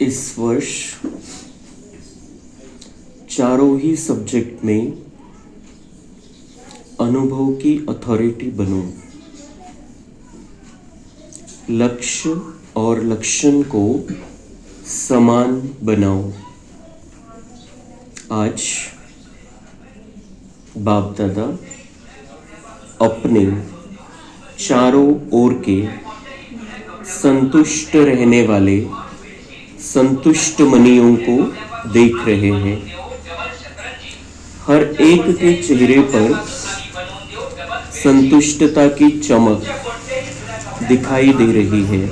इस वर्ष चारों ही सब्जेक्ट में अनुभव की अथॉरिटी बनो। लक्ष्य और लक्षण को समान बनाओ। आज बाप दादा अपने चारों ओर के संतुष्ट रहने वाले संतुष्ट मनियों को देख रहे हैं। हर एक के चेहरे पर संतुष्टता की चमक दिखाई दे रही है।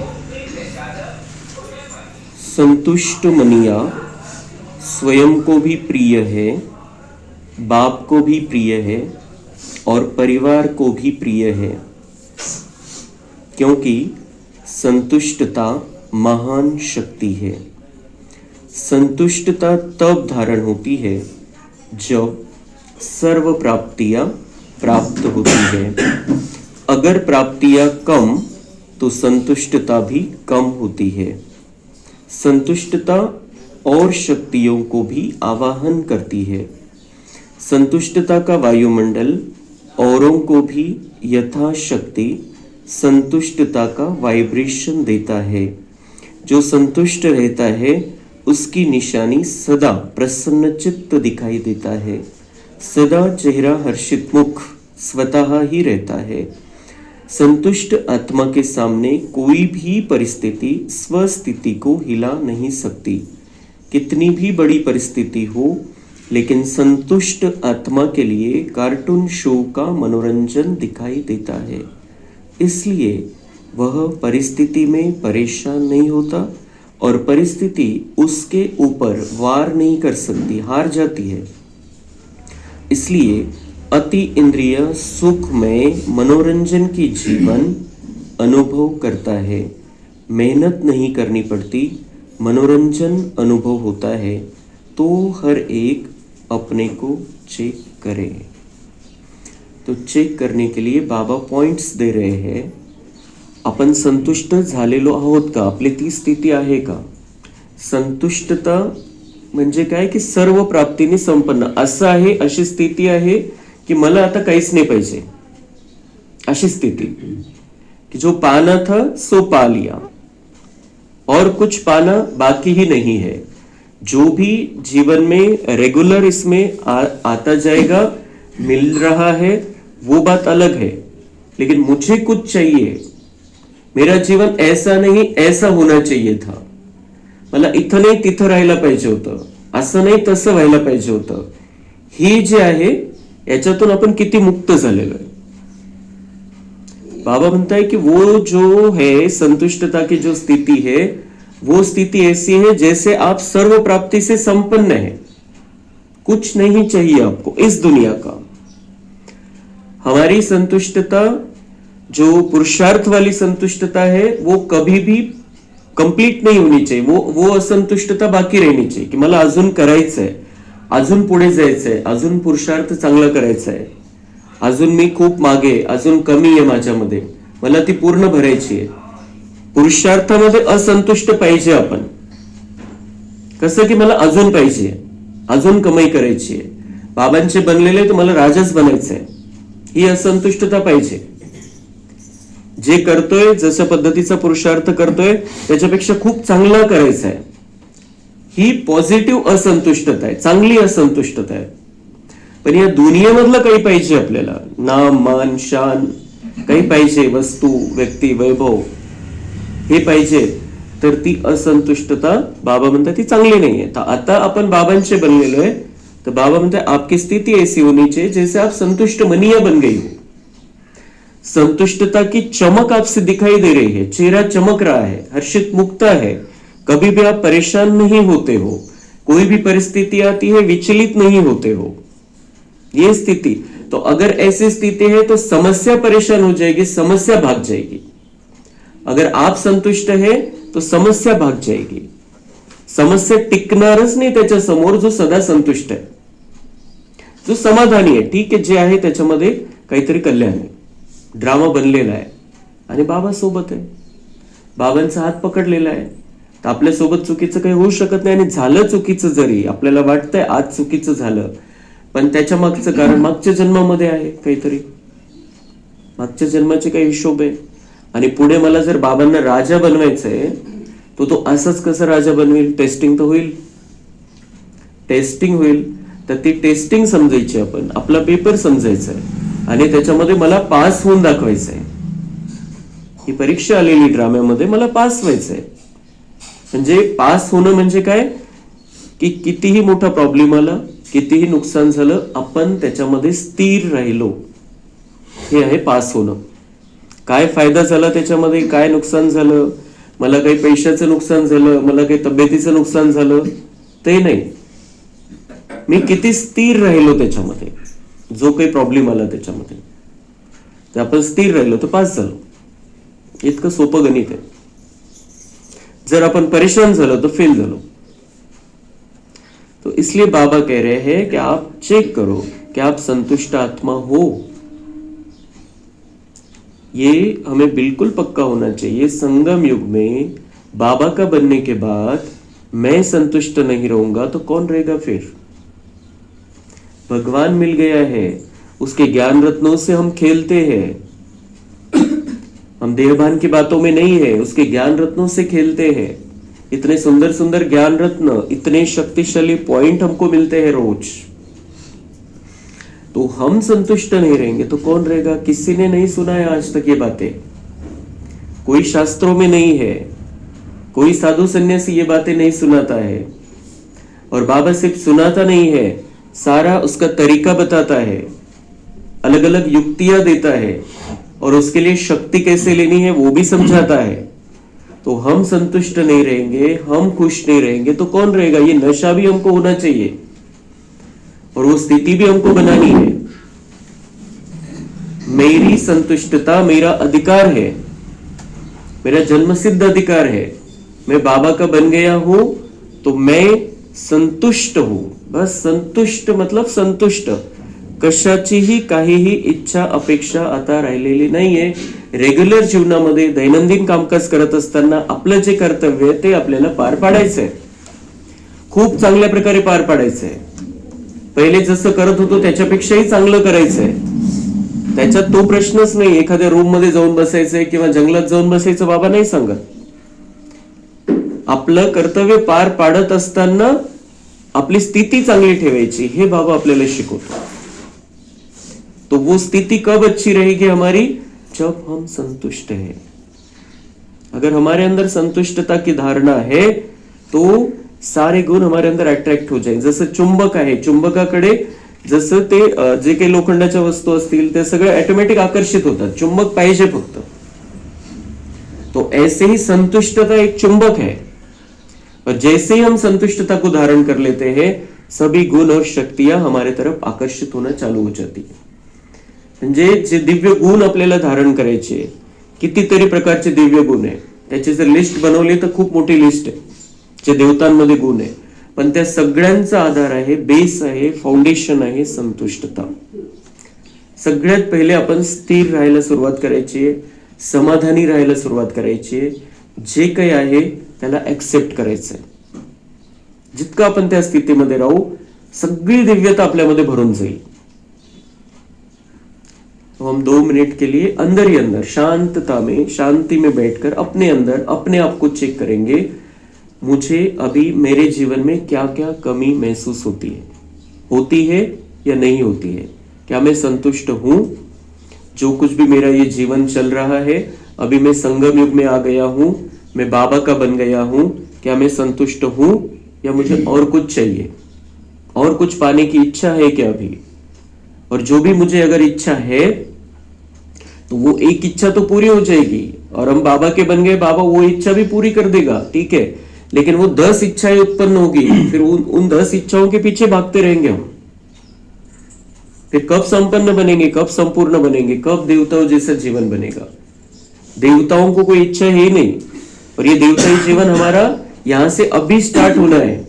संतुष्ट मनिया स्वयं को भी प्रिय है, बाप को भी प्रिय है और परिवार को भी प्रिय है, क्योंकि संतुष्टता महान शक्ति है। संतुष्टता तब धारण होती है जब सर्व प्राप्तियां प्राप्त होती है। अगर प्राप्तियां कम तो संतुष्टता भी कम होती है। संतुष्टता और शक्तियों को भी आवाहन करती है। संतुष्टता का वायुमंडल औरों को भी यथाशक्ति संतुष्टता का वाइब्रेशन देता है। जो संतुष्ट रहता है उसकी निशानी सदा प्रसन्नचित्त दिखाई देता है। सदा चेहरा हर्षित मुख स्वतः ही रहता है। संतुष्ट आत्मा के सामने कोई भी परिस्थिति स्वस्थिति को हिला नहीं सकती। कितनी भी बड़ी परिस्थिति हो, लेकिन संतुष्ट आत्मा के लिए कार्टून शो का मनोरंजन दिखाई देता है। इसलिए वह परिस्थिति में परेशान नहीं होता और परिस्थिति उसके ऊपर वार नहीं कर सकती, हार जाती है। इसलिए अति इंद्रिय सुख में मनोरंजन की जीवन अनुभव करता है। मेहनत नहीं करनी पड़ती, मनोरंजन अनुभव होता है। तो हर एक अपने को चेक करे। तो चेक करने के लिए बाबा पॉइंट्स दे रहे हैं। आपण संतुष्ट झालेलो आहोत का? आपली ती स्थिती आहे का? संतुष्टता म्हणजे काय की सर्व प्राप्तीने संपन्न असं आहे, अशी स्थिती आहे की मला आता काहीच नाही पाहिजे, अशी स्थिती कि जो पाना था सो पा लिया और कुछ पाना बाकी ही नहीं है। जो भी जीवन में रेगुलर इसमें आता जाएगा, मिल रहा है, वो बात अलग है, लेकिन मुझे कुछ चाहिए। मेरा जीवन ऐसा नहीं, ऐसा होना चाहिए था। मला इथं नाही तिथं राहायला पाहिजे होतं, असं नाही तसं व्हायला पाहिजे होतं। हे जे आहे याच्यातून आपण किती मुक्त झालेलो आहे। बाबा म्हणताय कि वो जो है संतुष्टता की जो स्थिति है, वो स्थिति ऐसी है जैसे आप सर्व प्राप्ति से संपन्न है। कुछ नहीं चाहिए आपको इस दुनिया का। हमारी संतुष्टता जो पुरुषार्थ वाली संतुष्टता है वो कभी भी कंप्लीट नहीं होनी चाहिए। वो असंतुष्टता बाकी रहनी चाहिए कि मला अजून करायचंय, अजून पुढे जायचंय, अजून पुरुषार्थ चांगला करायचा आहे, अजून मी खूप मागे, अजून कमी आहे माझ्यामध्ये, मला ती पूर्ण भरायची आहे। पुरुषार्थामध्ये असंतुष्ट पाहिजे आपण, कसं की मला अजून पाहिजे, अजून कमाई करायची आहे, बाबांचे बनलेले तर मला राजाच बनायचंय, ही असंतुष्टता पाहिजे। जे करतोय, जसं पद्धतीचा पुरुषार्थ करतोय त्याच्यापेक्षा खूप चांगला करायचा आहे, ही पॉझिटिव्ह असंतुष्टता आहे, चांगली असंतुष्टता आहे। पण या दुनियेमधलं काही पाहिजे आपल्याला, नाम मान शान काही पाहिजे, वस्तू व्यक्ती वैभव हे पाहिजे, तर ती असंतुष्टता बाबा म्हणतात ती चांगली नाहीये। तर आता आपण बाबांचे बनलेलो आहे, तर बाबा म्हणतात आपकी स्थिति ऐसी होनी चाहिए जैसे आप संतुष्ट मनिया बन गई हो। संतुष्टता की चमक आपसे दिखाई दे रही है, चेहरा चमक रहा है, हर्षित मुक्ता है, कभी भी आप परेशान नहीं होते हो, कोई भी परिस्थिति आती है विचलित नहीं होते हो, ये स्थिति। तो अगर ऐसी स्थिति है तो समस्या परेशान हो जाएगी, समस्या भाग जाएगी। अगर आप संतुष्ट है तो समस्या भाग जाएगी। समस्या टिकणारच नाही त्याच्या समोर जो सदा संतुष्ट आहे, जो समाधानी आहे। ठीक आहे, जे आहे त्याच्यामध्ये काहीतरी कल्याण आहे, ड्रामा बनलेला आहे आणि बाबा सोबत आहे। बाबांचा हात पकडलेला आहे, तर आपल्यासोबत चुकीचं काही होऊ शकत नाही. आणि झालं चुकीचं, जरी आपल्याला वाटतंय आज चुकीचं झालं, पण त्याच्या मागचं कारण मागच्या जन्मामध्ये आहे काहीतरी, मागच्या जन्माचे काही हिशोब आहे. आणि पुढे मला जर बाबांना राजा बनवायचंय, तो असंच कसं राजा बनवेल? टेस्टिंग तर होईल, टेस्टिंग होईल. तर ती टेस्टिंग समजायची, आपण आपला पेपर समजायचा आहे आणि त्याच्यामध्ये मला पास होऊन दाखवायचं आहे. ही परीक्षा आलेली ड्राम्यामध्ये, मला पास व्हायचंय. म्हणजे पास होणं म्हणजे काय की कितीही मोठा प्रॉब्लेम आला, कितीही नुकसान झालं, आपण त्याच्यामध्ये स्थिर राहिलो, हे आहे पास होणं. काय फायदा झाला त्याच्यामध्ये, काय नुकसान झालं, मला काही पैशाचं नुकसान झालं, मला काही तब्येतीचं नुकसान झालं, ते नाही. मी किती स्थिर राहिलो त्याच्यामध्ये, जो काही प्रॉब्लेम आला त्याच्यामध्ये, तर आपण स्थिर राहिलो तर पास झालो. इतकं सोपं गणित आहे. जर अपन परेशान झालो तो फेल झालो. तो इसलिए बाबा कह रहे हैं कि आप चेक करो कि आप संतुष्ट आत्मा हो. ये हमें बिल्कुल पक्का होना चाहिए. संगम युग में बाबा का बनने के बाद मैं संतुष्ट नहीं रहूंगा तो कौन रहेगा फिर? भगवान मिल गया है, उसके ज्ञान रत्नों से हम खेलते हैं. हम देहभान की बातों में नहीं है, उसके ज्ञान रत्नों से खेलते हैं. इतने सुंदर सुंदर ज्ञान रत्न, इतने शक्तिशाली पॉइंट हमको मिलते हैं रोज. तो हम संतुष्ट नहीं रहेंगे तो कौन रहेगा? किसी ने नहीं सुना है आज तक ये बातें, कोई शास्त्रों में नहीं है, कोई साधु सन्यासी ये बातें नहीं सुनाता है. और बाबा सिर्फ सुनाता नहीं है, सारा उसका तरीका बताता है, अलग अलग युक्तियां देता है, और उसके लिए शक्ति कैसे लेनी है वो भी समझाता है. तो हम संतुष्ट नहीं रहेंगे, हम खुश नहीं रहेंगे तो कौन रहेगा? ये नशा भी हमको होना चाहिए और वो स्थिति भी हमको बनानी है. मेरी संतुष्टता मेरा अधिकार है, मेरा जन्मसिद्ध अधिकार है. मैं बाबा का बन गया हूं तो मैं संतुष्ट हूं. बस संतुष्ट मतलब संतुष्ट, कशाचीही काहीही इच्छा अपेक्षा आता राहिलेली नाहीये. रेग्युलर जीवनामध्ये दैनंदिन कामकाज करत असताना आपलं जे कर्तव्य आहे ते आपल्याला पार पाडायचंय, खूप चांगल्या प्रकारे पार पाडायचंय. पहिले जसं करत होतो त्याच्यापेक्षाही चांगलं करायचंय. त्याच्यात तो प्रश्नच नाही एखाद्या रूम मध्ये जाऊन बसायचंय किंवा जंगलात जाऊन बसायचं, बाबा नाही सांगत. आपलं कर्तव्य पार पाडत असताना आपली स्थिती चांगली ठेवायची, हे बाबा आपल्याला शिकवतो. तो वो स्थिति कब अच्छी रहेगी हमारी? जब हम संतुष्ट हैं. अगर हमारे अंदर संतुष्टता की धारणा है तो सारे गुण हमारे अंदर अट्रॅक्ट हो जाएंगे. जसं चुंबक आहे, चुंबकाकडे जसं ते जे काही लोखंडाच्या वस्तू असतील ते सगळे ऑटोमॅटिक आकर्षित होतात. चुंबक पाहिजे फक्त. तो ऐसे ही संतुष्टता एक चुंबक है, और जैसे ही हम संतुष्टता को धारण कर लेते हैं सभी गुण और शक्तियां हमारे तरफ आकर्षित होना चालू हो जाती है. म्हणजे जे दिव्य गुण आपल्याला धारण करायचे, कितीतरी प्रकारचे दिव्य गुण आहे, त्याची जर लिस्ट बनवली तर खूप मोठी लिस्ट आहे जे देवतांमध्ये गुण आहे. पण त्या सगळ्यांचा आधार आहे, बेस आहे, फाउंडेशन आहे संतुष्टता. सगळ्यात पहिले आपण स्थिर राहायला सुरुवात करायची आहे, समाधानी राहायला सुरुवात करायची आहे. जे काही आहे त्याला ऍक्सेप्ट करायचंय. जितकं आपण त्या स्थितीमध्ये राहू सगळी दिव्यता आपल्यामध्ये भरून जाईल. तो हम 2 मिनट के लिए अंदर ही अंदर शांतता में, शांति में बैठकर अपने अंदर अपने आप को चेक करेंगे, मुझे अभी मेरे जीवन में क्या क्या कमी महसूस होती है या नहीं होती है. क्या मैं संतुष्ट हूं? जो कुछ भी मेरा ये जीवन चल रहा है, अभी मैं संगम युग में आ गया हूं, मैं बाबा का बन गया हूं, क्या मैं संतुष्ट हूं या मुझे और कुछ चाहिए, और कुछ पाने की इच्छा है क्या अभी? और जो भी मुझे अगर इच्छा है तो वो एक इच्छा तो पूरी हो जाएगी, और हम बाबा के बन गए, बाबा वो इच्छा भी पूरी कर देगा, ठीक है. लेकिन वो 10 इच्छाएं उत्पन्न होगी, फिर उन 10 इच्छाओं के पीछे भागते रहेंगे हम. फिर कब संपन्न बनेंगे, कब संपूर्ण बनेंगे, कब देवताओं जैसा जीवन बनेगा? देवताओं को कोई इच्छा है ही नहीं, और ये देवताई जीवन हमारा यहां से अभी स्टार्ट होना है.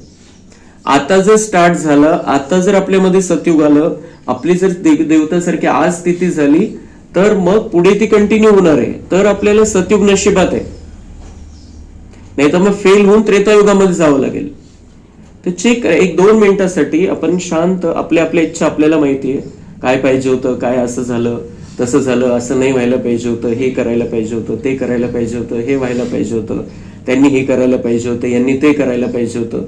आता जर स्टार्ट झालं, आता जर आपल्यामध्ये सतयुग आलं, आपली जर देवतासारखी आज स्थिती झाली तर मग पुढे ती कंटिन्यू होणार आहे. तर आपल्याला सतयुग नशिबात आहे. नाही तर मग फेल होऊन त्रेतायुगामध्ये जावं लागेल. तर चेक करा 1-2 मिनिटासाठी. आपण शांत, आपल्या आपल्या इच्छा आपल्याला माहितीये, काय पाहिजे होतं, काय असं झालं, तसं झालं, असं नाही व्हायला पाहिजे होतं, हे करायला पाहिजे होतं, ते करायला पाहिजे होतं, हे व्हायला पाहिजे होतं, त्यांनी हे करायला पाहिजे होतं, यांनी ते करायला पाहिजे होतं,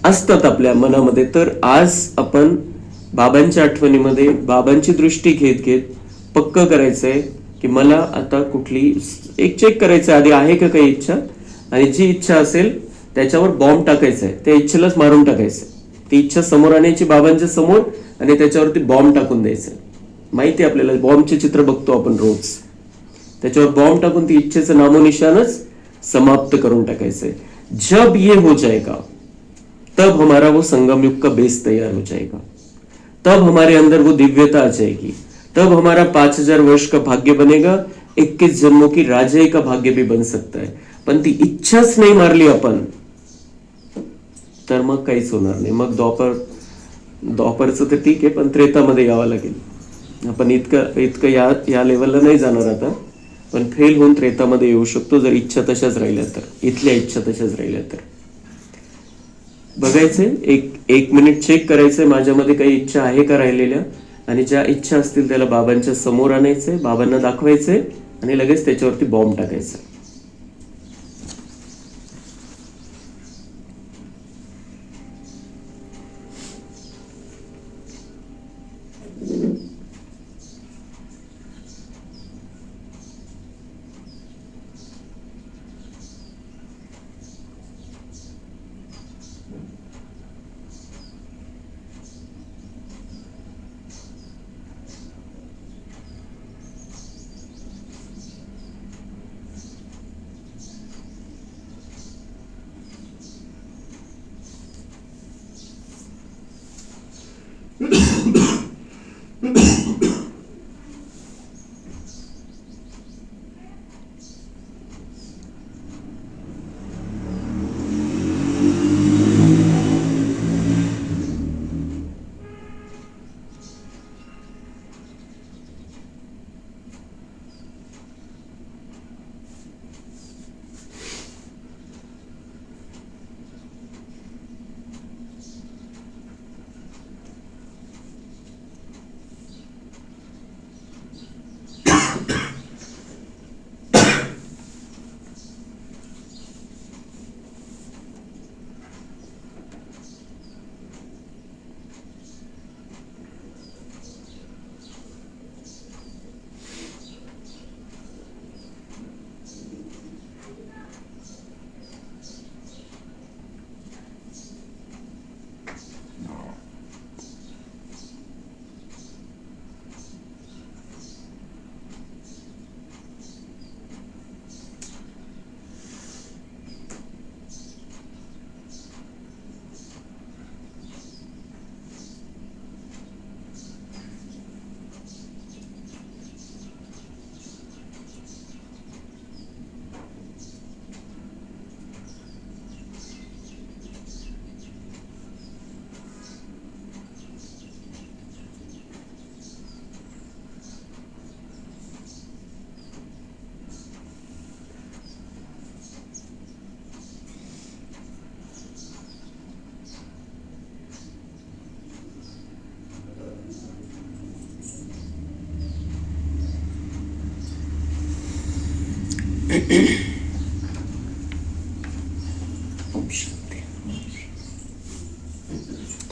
असतात आपल्या मनामध्ये. तर आज आपण बाबांच्या आठवणीमध्ये बाबांची दृष्टी घेत घेत पक्क करायचंय की मला आता कुठली एक चेक करायचं आधी, आहे का काही इच्छा, आणि जी इच्छा असेल त्याच्यावर बॉम्ब टाकायचा आहे, त्या इच्छेलाच मारून टाकायचं. ती इच्छा समोर आणायची बाबांच्या समोर आणि त्याच्यावरती बॉम्ब टाकून द्यायचं. माहिती आहे आपल्याला, बॉम्बचे चित्र बघतो आपण रोज. त्याच्यावर बॉम्ब टाकून ती इच्छेचं नामोनिशानच समाप्त करून टाकायचंय. जब ये हो जाएगा तब हमारा वो संगम युग का बेस तैयार हो जाएगा, तब हमारे अंदर वो दिव्यता आ जाएगी, तब हमारा 5000 वर्ष का भाग्य बनेगा, 21 जन्मों की राजाई का भाग्य भी बन सकता है. पण ती इच्छाच नाही मारली आपण तर मग काहीच होणार नाही. मग द्वापरचं तर ठीक आहे, पण त्रेतामध्ये यावं लागेल. आपण इतकं या लेवलला नाही जाणार आता, पण फेल होऊन त्रेतामध्ये येऊ शकतो जर इच्छा तशाच राहिल्या तर, इथल्या इच्छा तशाच राहिल्या तर. बघायचंय, एक मिनिट चेक करायचंय माझ्यामध्ये काही इच्छा आहे का राहिलेल्या, आणि ज्या इच्छा असतील त्याला बाबांच्या समोर आणायचंय, बाबांना दाखवायचंय आणि लगेच त्याच्यावरती बॉम्ब टाकायचा.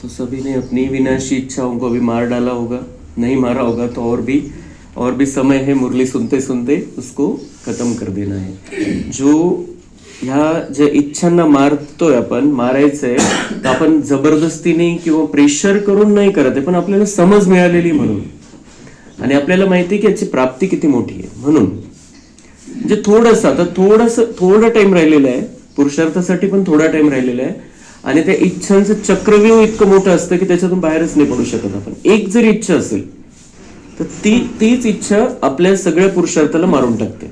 तो सभी ने अपनी विनाशी इच्छाओं को भी मार डाला होगा, नहीं मारा होगा तो और भी समय है, मुरली सुनते सुनते उसको खत्म कर देना है. जो ह्या ज्या इच्छांना मारतोय आपण, मारायचंय तर आपण जबरदस्तीने किंवा प्रेशर करून नाही करत आहे, पण आपल्याला समज मिळालेली म्हणून, आणि आपल्याला माहिती आहे की याची प्राप्ती किती मोठी आहे म्हणून. म्हणजे थोडा टाइम राहिलेला आहे पुरुषार्थासाठी, पण थोडा टाइम राहिलेला आहे, आणि त्या इच्छांचं चक्रव्यूह इतकं मोठं असतं की त्याच्यातून बाहेरच नाही पडू शकत आपण. एक जरी इच्छा असेल तर तीच इच्छा आपल्या सगळ्या पुरुषार्थाला मारून टाकते.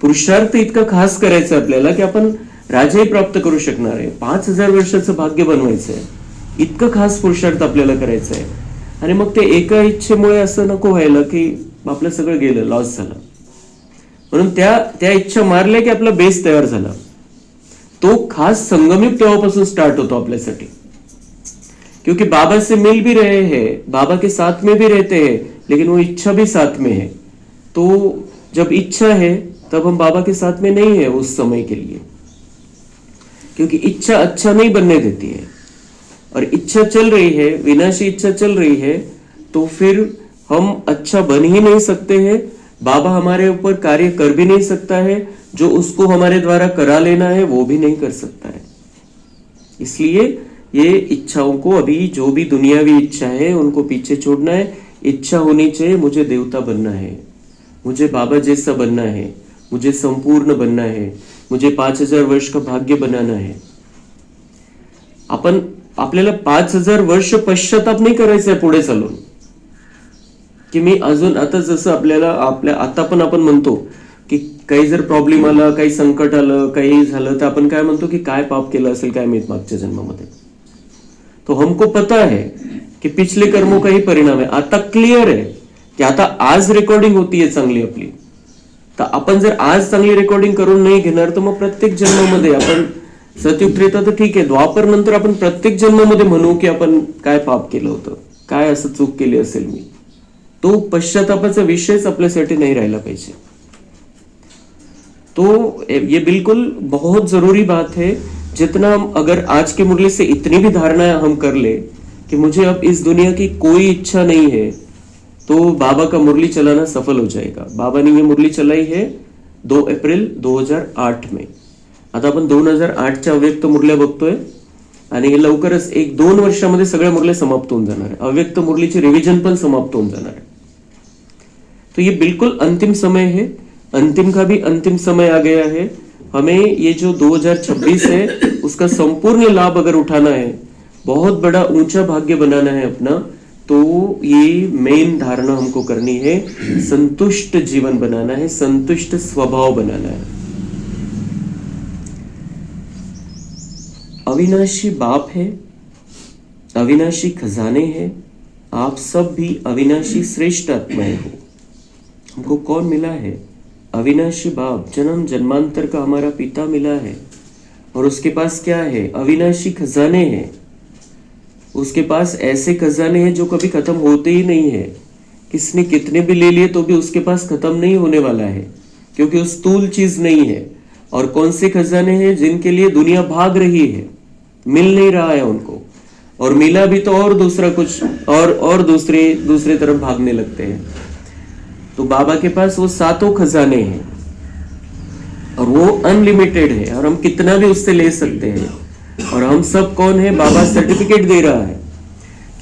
पुरुषार्थ इतका खास करायचा आपल्याला की आपण राजाही प्राप्त करू शकणार आहे, 5000 वर्षाचं भाग्य बनवायचं आहे, इतकं खास पुरुषार्थ आपल्याला करायचं आहे. आणि मग ते एका इच्छेमुळे असं नको व्हायला की आपलं सगळं गेलं, लॉस झालं. म्हणून त्या इच्छा मारल्या की आपला बेस तयार झाला. तो खास संगमयुग तेव्हापासून स्टार्ट होतो आपल्यासाठी, क्योंकि बाबा से मिल भी रहे हैं, बाबा के साथ में भी रहते हैं, लेकिन वो इच्छा भी साथ में है. तो जब इच्छा है तब हम बाबा के साथ में नहीं है उस समय के लिए, क्योंकि इच्छा अच्छा नहीं बनने देती है. और इच्छा चल रही है, विनाशी इच्छा चल रही है, तो फिर हम अच्छा बन ही नहीं सकते हैं. बाबा हमारे ऊपर कार्य कर भी नहीं सकता है, जो उसको हमारे द्वारा करा लेना है वो भी नहीं कर सकता है. इसलिए ये इच्छाओं को, अभी जो भी दुनियावी इच्छा है उनको पीछे छोड़ना है. इच्छा होनी चाहिए मुझे देवता बनना है, मुझे बाबा जैसा बनना है, मुझे संपूर्ण बनना है, मुझे 5000 वर्ष का भाग्य बनाना है. आपल्याला 5000 वर्ष पश्चाताप नाही करायचंय पुढे चालून, की मी अजून आता जसं आता पण आपण म्हणतो की काही जर प्रॉब्लेम आला, काही संकट आलं, काही झालं, तर आपण काय म्हणतो की काय पाप केलं असेल काय माहित मागच्या जन्मामध्ये. तो हमको पता है कि पिछले कर्मों का ही परिणाम है. आता क्लिअर आहे की आता आज रेकॉर्डिंग होतीये चांगली आपली, तर आपण जर आज चांगली रेकॉर्डिंग करून नाही घेणार तर मग प्रत्येक जन्मामध्ये आपण, सतयुग त्रेता तर ठीक आहे, द्वापर नंतर आपण प्रत्येक जन्मामध्ये म्हणू की आपण काय पाप केलं होतं, काय असं चूक केली असेल मी. तो पश्चातापाचा विषयच आपल्यासाठी नाही राहिला पाहिजे. तो ये बिल्कुल बहुत जरूरी बात है. जितना अगर आज की मुरली से इतनी भी धारणा हम कर ले कि मुझे अब इस दुनिया की कोई इच्छा नहीं है, तो बाबा का मुरली चलाना सफल हो जाएगा. बाबा ने ये मुरली चलाई है 2 एप्रिल 2008 में. आता आपण 2008च्या अव्यक्त मुरल्या बघतोय आणि हे लवकरच 1-2 वर्षामध्ये सगळ्या मुरल्या समाप्त होऊन जाणार आहे. अव्यक्त मुरलीची रिव्हिजन पण समाप्त होऊन जाणार आहे. तो ये बिल्कुल अंतिम समय है, अंतिम का भी अंतिम समय आ गया है. हमें ये जो 2026 है उसका संपूर्ण लाभ अगर उठाना है, बहुत बड़ा ऊंचा भाग्य बनाना है अपना, तो ये मेन धारणा हमको करनी है. संतुष्ट जीवन बनाना है, संतुष्ट स्वभाव बनाना है. अविनाशी बाप है, अविनाशी खजाने हैं. आप सब भी अविनाशी श्रेष्ठ आत्माएं हो. हमको कौन मिला है? अविनाशी बाप, जन्म जन्मांतर का हमारा पिता मिला है. और उसके पास क्या है? अविनाशी खजाने हैं. उसके पास ऐसे खजाने हैं जो कभी खत्म होते ही नहीं है. किसने कितने भी ले लिए तो भी उसके पास खत्म नहीं होने वाला है, क्योंकि वो स्थूल चीज नहीं है. और कौन से खजाने हैं? जिनके लिए दुनिया भाग रही है, मिल नहीं रहा है उनको, और मिला भी तो और दूसरा कुछ और दूसरे तरफ भागने लगते हैं. तो बाबा के पास वो 7 खजाने हैं और वो अनलिमिटेड है, और हम कितना भी उससे ले सकते हैं. और हम सब कौन है? बाबा सर्टिफिकेट दे रहा है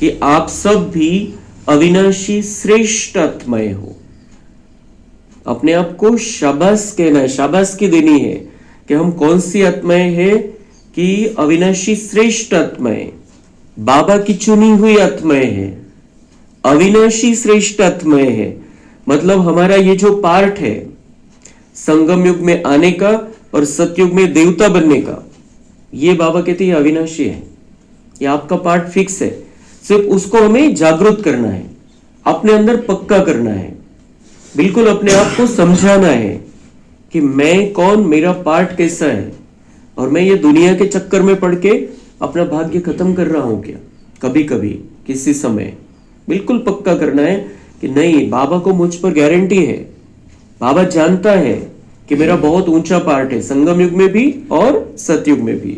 कि आप सब भी अविनाशी श्रेष्ठ आत्माएं हो. अपने आप को शाबाश कहना है, शाबाश की देनी है कि हम कौन सी आत्माएं हैं, कि अविनाशी श्रेष्ठ आत्माएं, बाबा की चुनी हुई आत्माएं हैं, अविनाशी श्रेष्ठ आत्माएं हैं. मतलब हमारा ये जो पार्ट है संगम युग में आने का और सतयुग में देवता बनने का, ये बाबा कहते हैं अविनाशी है. ये आपका पार्ट फिक्स है. सिर्फ उसको हमें जागृत करना है, अपने अंदर पक्का करना है, बिल्कुल अपने आप को समझाना है कि मैं कौन, मेरा पार्ट कैसा है, और मैं ये दुनिया के चक्कर में पड़ के अपना भाग्य खत्म कर रहा हूं क्या कभी कभी किसी समय. बिल्कुल पक्का करना है कि नहीं, बाबा को मुझ पर गारंटी है, बाबा जानता है कि मेरा बहुत ऊंचा पार्ट है संगम युग में भी और सतयुग में भी.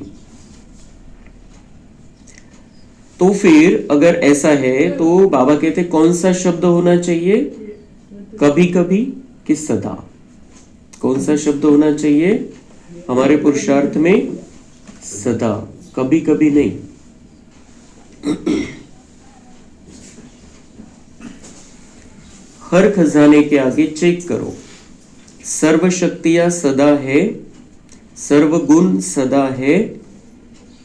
तो फिर अगर ऐसा है तो बाबा कहते कौन सा शब्द होना चाहिए? कभी कभी कि सदा. कौन सा शब्द होना चाहिए हमारे पुरुषार्थ में? सदा, कभी कभी नहीं. हर खजाने के आगे चेक करो, सर्व शक्तियां सदा है, सर्व गुण सदा है.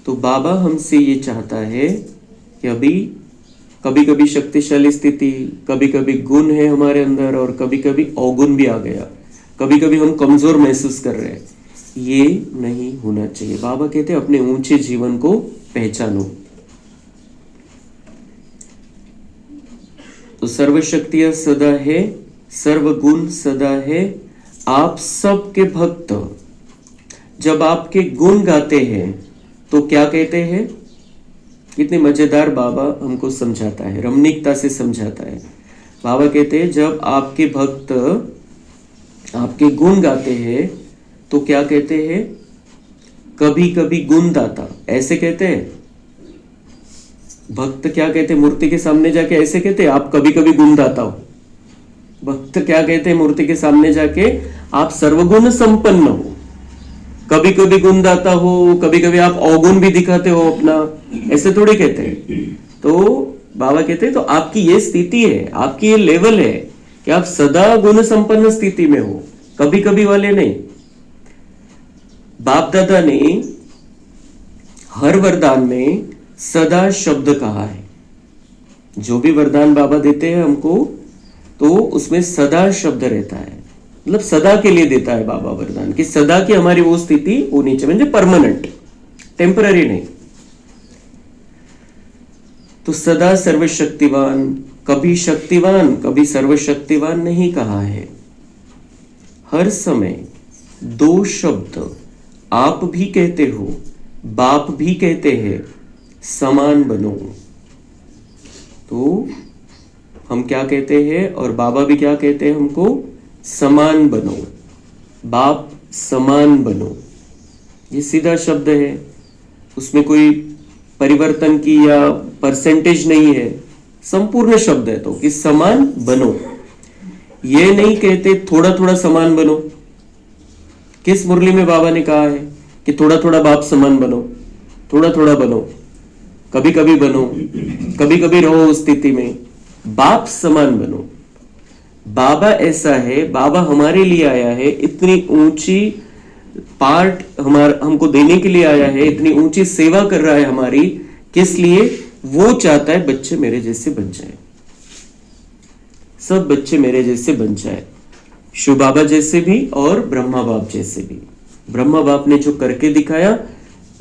तो बाबा हमसे ये चाहता है कि अभी कभी कभी शक्तिशाली स्थिति, कभी कभी गुण है हमारे अंदर और कभी कभी अवगुण भी आ गया, कभी कभी हम कमजोर महसूस कर रहे हैं. ये नहीं होना चाहिए. बाबा कहते हैं अपने ऊंचे जीवन को पहचानो. तो सर्व शक्तियां सदा है, सर्व गुण सदा है, आप सबके भक्त जब आपके गुण गाते हैं तो क्या कहते हैं? कितने मजेदार बाबा हमको समझाता है, रमणीकता से समझाता है। बाबा कहते हैं जब आपके भक्त आपके गुण गाते हैं तो क्या कहते हैं? कभी कभी गुणदाता, ऐसे कहते हैं। भक्त क्या कहते हैं? मूर्ति के सामने जाके ऐसे कहते हैं, आप कभी कभी गुणदाता हो। भक्त क्या कहते हैं मूर्ति के सामने जाके? आप सर्वगुण संपन्न हो। कभी कभी गुणदाता हो, कभी कभी आप अवगुण भी दिखाते हो अपना, ऐसे थोड़ी कहते हैं। तो बाबा कहते हैं तो आपकी ये स्थिति है, आपकी ये लेवल है कि आप सदा गुण संपन्न स्थिति में हो, कभी कभी वाले नहीं। बाप दादा ने हर वरदान में सदा शब्द कहा है। जो भी वरदान बाबा देते हैं हमको तो उसमें सदा शब्द रहता है, मतलब सदा के लिए देता है बाबा वरदान कि सदा की हमारी वो स्थिति होनी चाहिए, म्हणजे परमानेंट, टेम्पररी नहीं। तो सदा सर्वशक्तिवान, कभी शक्तिवान कभी सर्वशक्तिवान नहीं कहा है। हर समय दो शब्द आप भी कहते हो, बाप भी कहते हैं, समान बनो। तो हम क्या कहते हैं और बाबा भी क्या कहते हैं हमको? समान बनो, बाप समान बनो। ये सीधा शब्द है, उसमें कोई परिवर्तन की या परसेंटेज नहीं है, संपूर्ण शब्द है। तो कि समान बनो, ये नहीं कहते थोड़ा थोड़ा समान बनो। किस मुरली में बाबा ने कहा है कि थोड़ा थोड़ा बाप समान बनो? थोड़ा थोड़ा बनो, कभी कभी बनो, कभी कभी रहो उस स्थिति में, बाप समान बनो। बाबा ऐसा है, बाबा हमारे लिए आया है, इतनी ऊंची पार्ट हमको देने के लिए आया है, इतनी ऊंची सेवा कर रहा है हमारी। किस लिए? वो चाहता है बच्चे मेरे जैसे बन जाए, सब बच्चे मेरे जैसे बन जाए, शिव बाबा जैसे भी और ब्रह्मा बाप जैसे भी। ब्रह्मा बाप ने जो करके दिखाया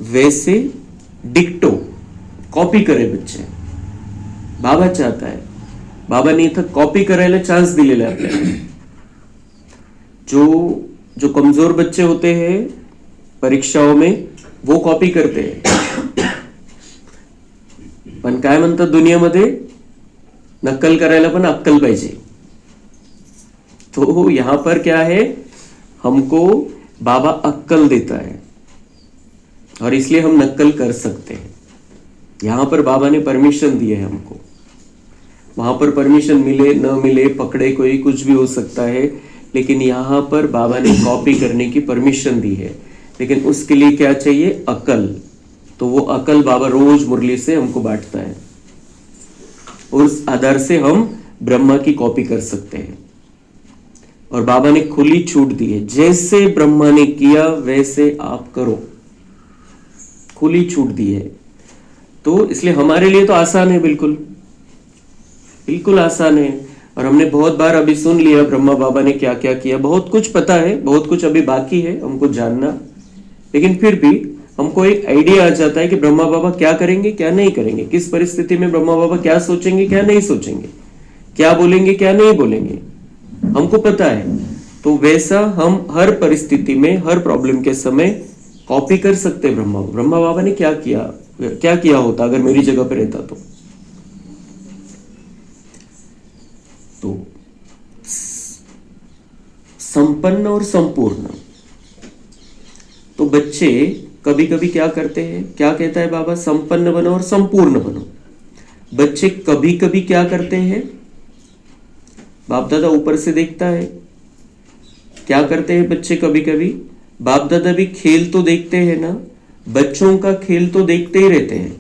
वैसे डिक्टो कॉपी करे बच्चे, बाबा चाहता है। बाबा ने इथं कॉपी करायला चान्स दिलेला आहे आपल्याला। जो कमजोर बच्चे होते हैं परीक्षाओं में वो कॉपी करते हैं, पण काय म्हणतात दुनियामध्ये? नक्कल करायला पण अक्कल पाहिजे। तो यहां पर क्या है, हमको बाबा अक्कल देता है और इसलिए हम नक्कल कर सकते हैं। यहां पर बाबा ने परमिशन दी है हमको, वहां पर परमिशन मिले न मिले, पकड़े कोई, कुछ भी हो सकता है, लेकिन यहां पर बाबा ने कॉपी करने की परमिशन दी है। लेकिन उसके लिए क्या चाहिए? अकल। तो वो अकल बाबा रोज मुरली से हमको बांटता है, उस आधार से हम ब्रह्मा की कॉपी कर सकते हैं। और बाबा ने खुली छूट दी है, जैसे ब्रह्मा ने किया वैसे आप करो, खुली छूट दी है। तो इसलिए हमारे लिए तो आसान है, बिल्कुल बिल्कुल आसान है। और हमने बहुत बार अभी सुन लिया ब्रह्मा बाबा ने क्या क्या किया, बहुत कुछ पता है, बहुत कुछ अभी बाकी है हमको जानना। लेकिन फिर भी हमको एक आइडिया आ जाता है कि ब्रह्मा बाबा क्या करेंगे क्या नहीं करेंगे, किस परिस्थिति में ब्रह्मा बाबा क्या सोचेंगे क्या नहीं सोचेंगे, क्या बोलेंगे क्या नहीं बोलेंगे, हमको पता है। तो वैसा हम हर परिस्थिति में, हर प्रॉब्लम के समय कॉपी कर सकते हैं ब्रह्मा बाबा ने क्या किया होता अगर मेरी जगह पर रहता तो। संपन्न और संपूर्ण। तो बच्चे कभी कभी क्या करते हैं, क्या कहता है बाबा? संपन्न बनो और संपूर्ण बनो। बच्चे कभी कभी क्या करते हैं? बाप दादा ऊपर से देखता है, क्या करते हैं बच्चे कभी कभी? बाप दादा भी खेल तो देखते हैं ना, बच्चों का खेल तो देखते ही रहते हैं।